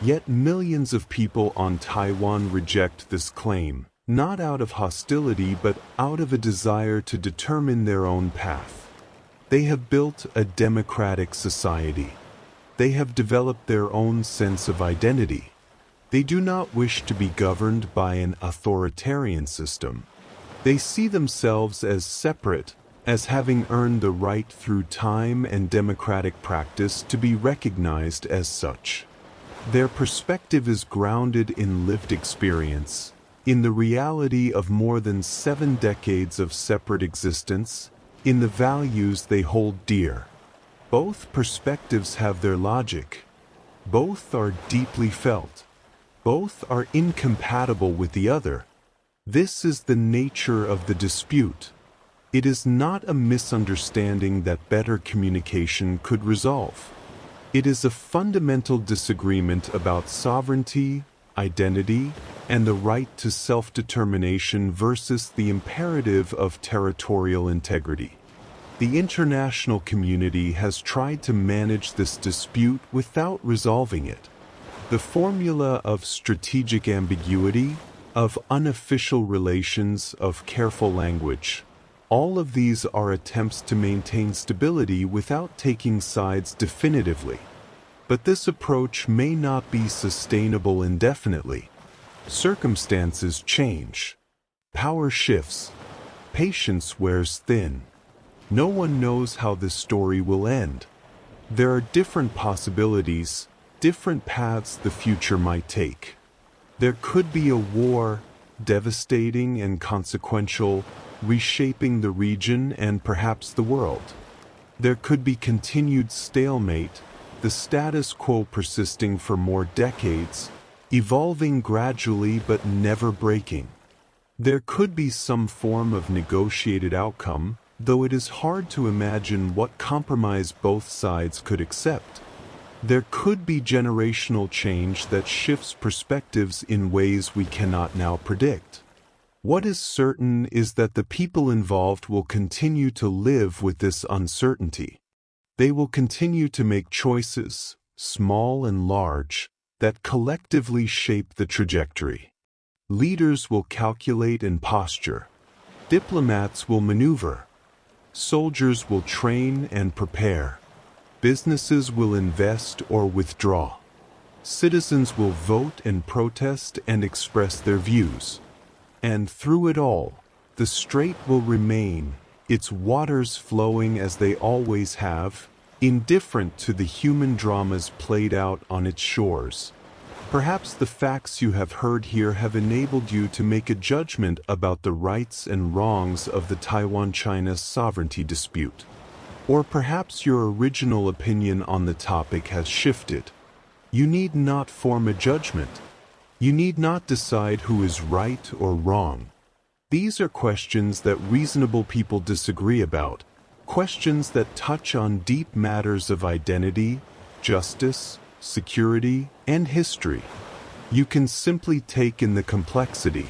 Yet millions of people on Taiwan reject this claim, not out of hostility but out of a desire to determine their own path. They have built a democratic society. They have developed their own sense of identity. They do not wish to be governed by an authoritarian system. They see themselves as separate, as having earned the right through time and democratic practice to be recognized as such. Their perspective is grounded in lived experience, in the reality of more than 7 decades of separate existence, in the values they hold dear. Both perspectives have their logic. Both are deeply felt. Both are incompatible with the other. This is the nature of the dispute. It is not a misunderstanding that better communication could resolve. It is a fundamental disagreement about sovereignty, identity, and the right to self-determination versus the imperative of territorial integrity. The international community has tried to manage this dispute without resolving it. The formula of strategic ambiguity, of unofficial relations, of careful language, all of these are attempts to maintain stability without taking sides definitively. But this approach may not be sustainable indefinitely. Circumstances change. Power shifts. Patience wears thin. No one knows how this story will end. There are different possibilities, different paths the future might take. There could be a war, devastating and consequential, reshaping the region and perhaps the world. There could be continued stalemate, the status quo persisting for more decades, evolving gradually but never breaking. There could be some form of negotiated outcome, though it is hard to imagine what compromise both sides could accept. There could be generational change that shifts perspectives in ways we cannot now predict. What is certain is that the people involved will continue to live with this uncertainty. They will continue to make choices, small and large, that collectively shape the trajectory. Leaders will calculate and posture. Diplomats will maneuver. Soldiers will train and prepare. Businesses will invest or withdraw. Citizens will vote and protest and express their views. And through it all, the strait will remain, its waters flowing as they always have, indifferent to the human dramas played out on its shores. Perhaps the facts you have heard here have enabled you to make a judgment about the rights and wrongs of the Taiwan-China sovereignty dispute. Or perhaps your original opinion on the topic has shifted. You need not form a judgment. You need not decide who is right or wrong. These are questions that reasonable people disagree about, questions that touch on deep matters of identity, justice, security, and history. You can simply take in the complexity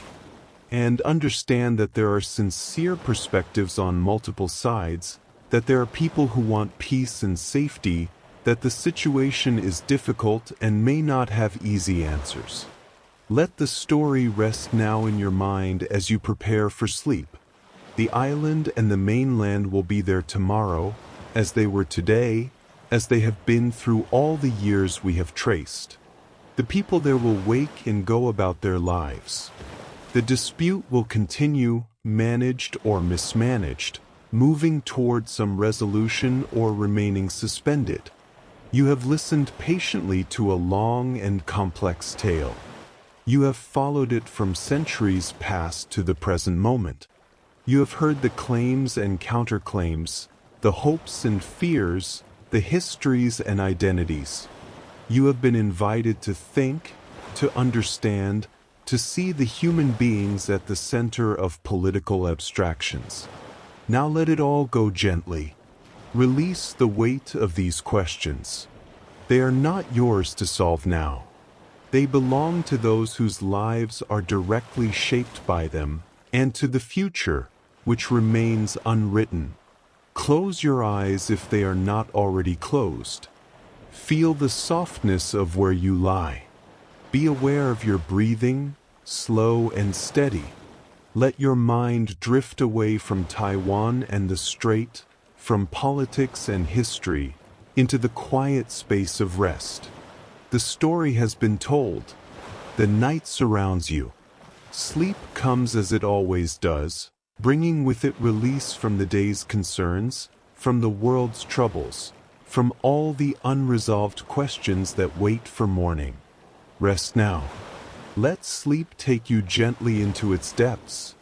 and understand that there are sincere perspectives on multiple sides, that there are people who want peace and safety, that the situation is difficult and may not have easy answers. Let the story rest now in your mind as you prepare for sleep. The island and the mainland will be there tomorrow, as they were today, as they have been through all the years we have traced. The people there will wake and go about their lives. The dispute will continue, managed or mismanaged, moving toward some resolution or remaining suspended. You have listened patiently to a long and complex tale. You have followed it from centuries past to the present moment. You have heard the claims and counterclaims, the hopes and fears, the histories and identities. You have been invited to think, to understand, to see the human beings at the center of political abstractions. Now let it all go gently. Release the weight of these questions. They are not yours to solve now. They belong to those whose lives are directly shaped by them, and to the future, which remains unwritten. Close your eyes if they are not already closed. Feel the softness of where you lie. Be aware of your breathing, slow and steady. Let your mind drift away from Taiwan and the strait, from politics and history, into the quiet space of rest. The story has been told. The night surrounds you. Sleep comes as it always does, bringing with it release from the day's concerns, from the world's troubles, from all the unresolved questions that wait for morning. Rest now. Let sleep take you gently into its depths.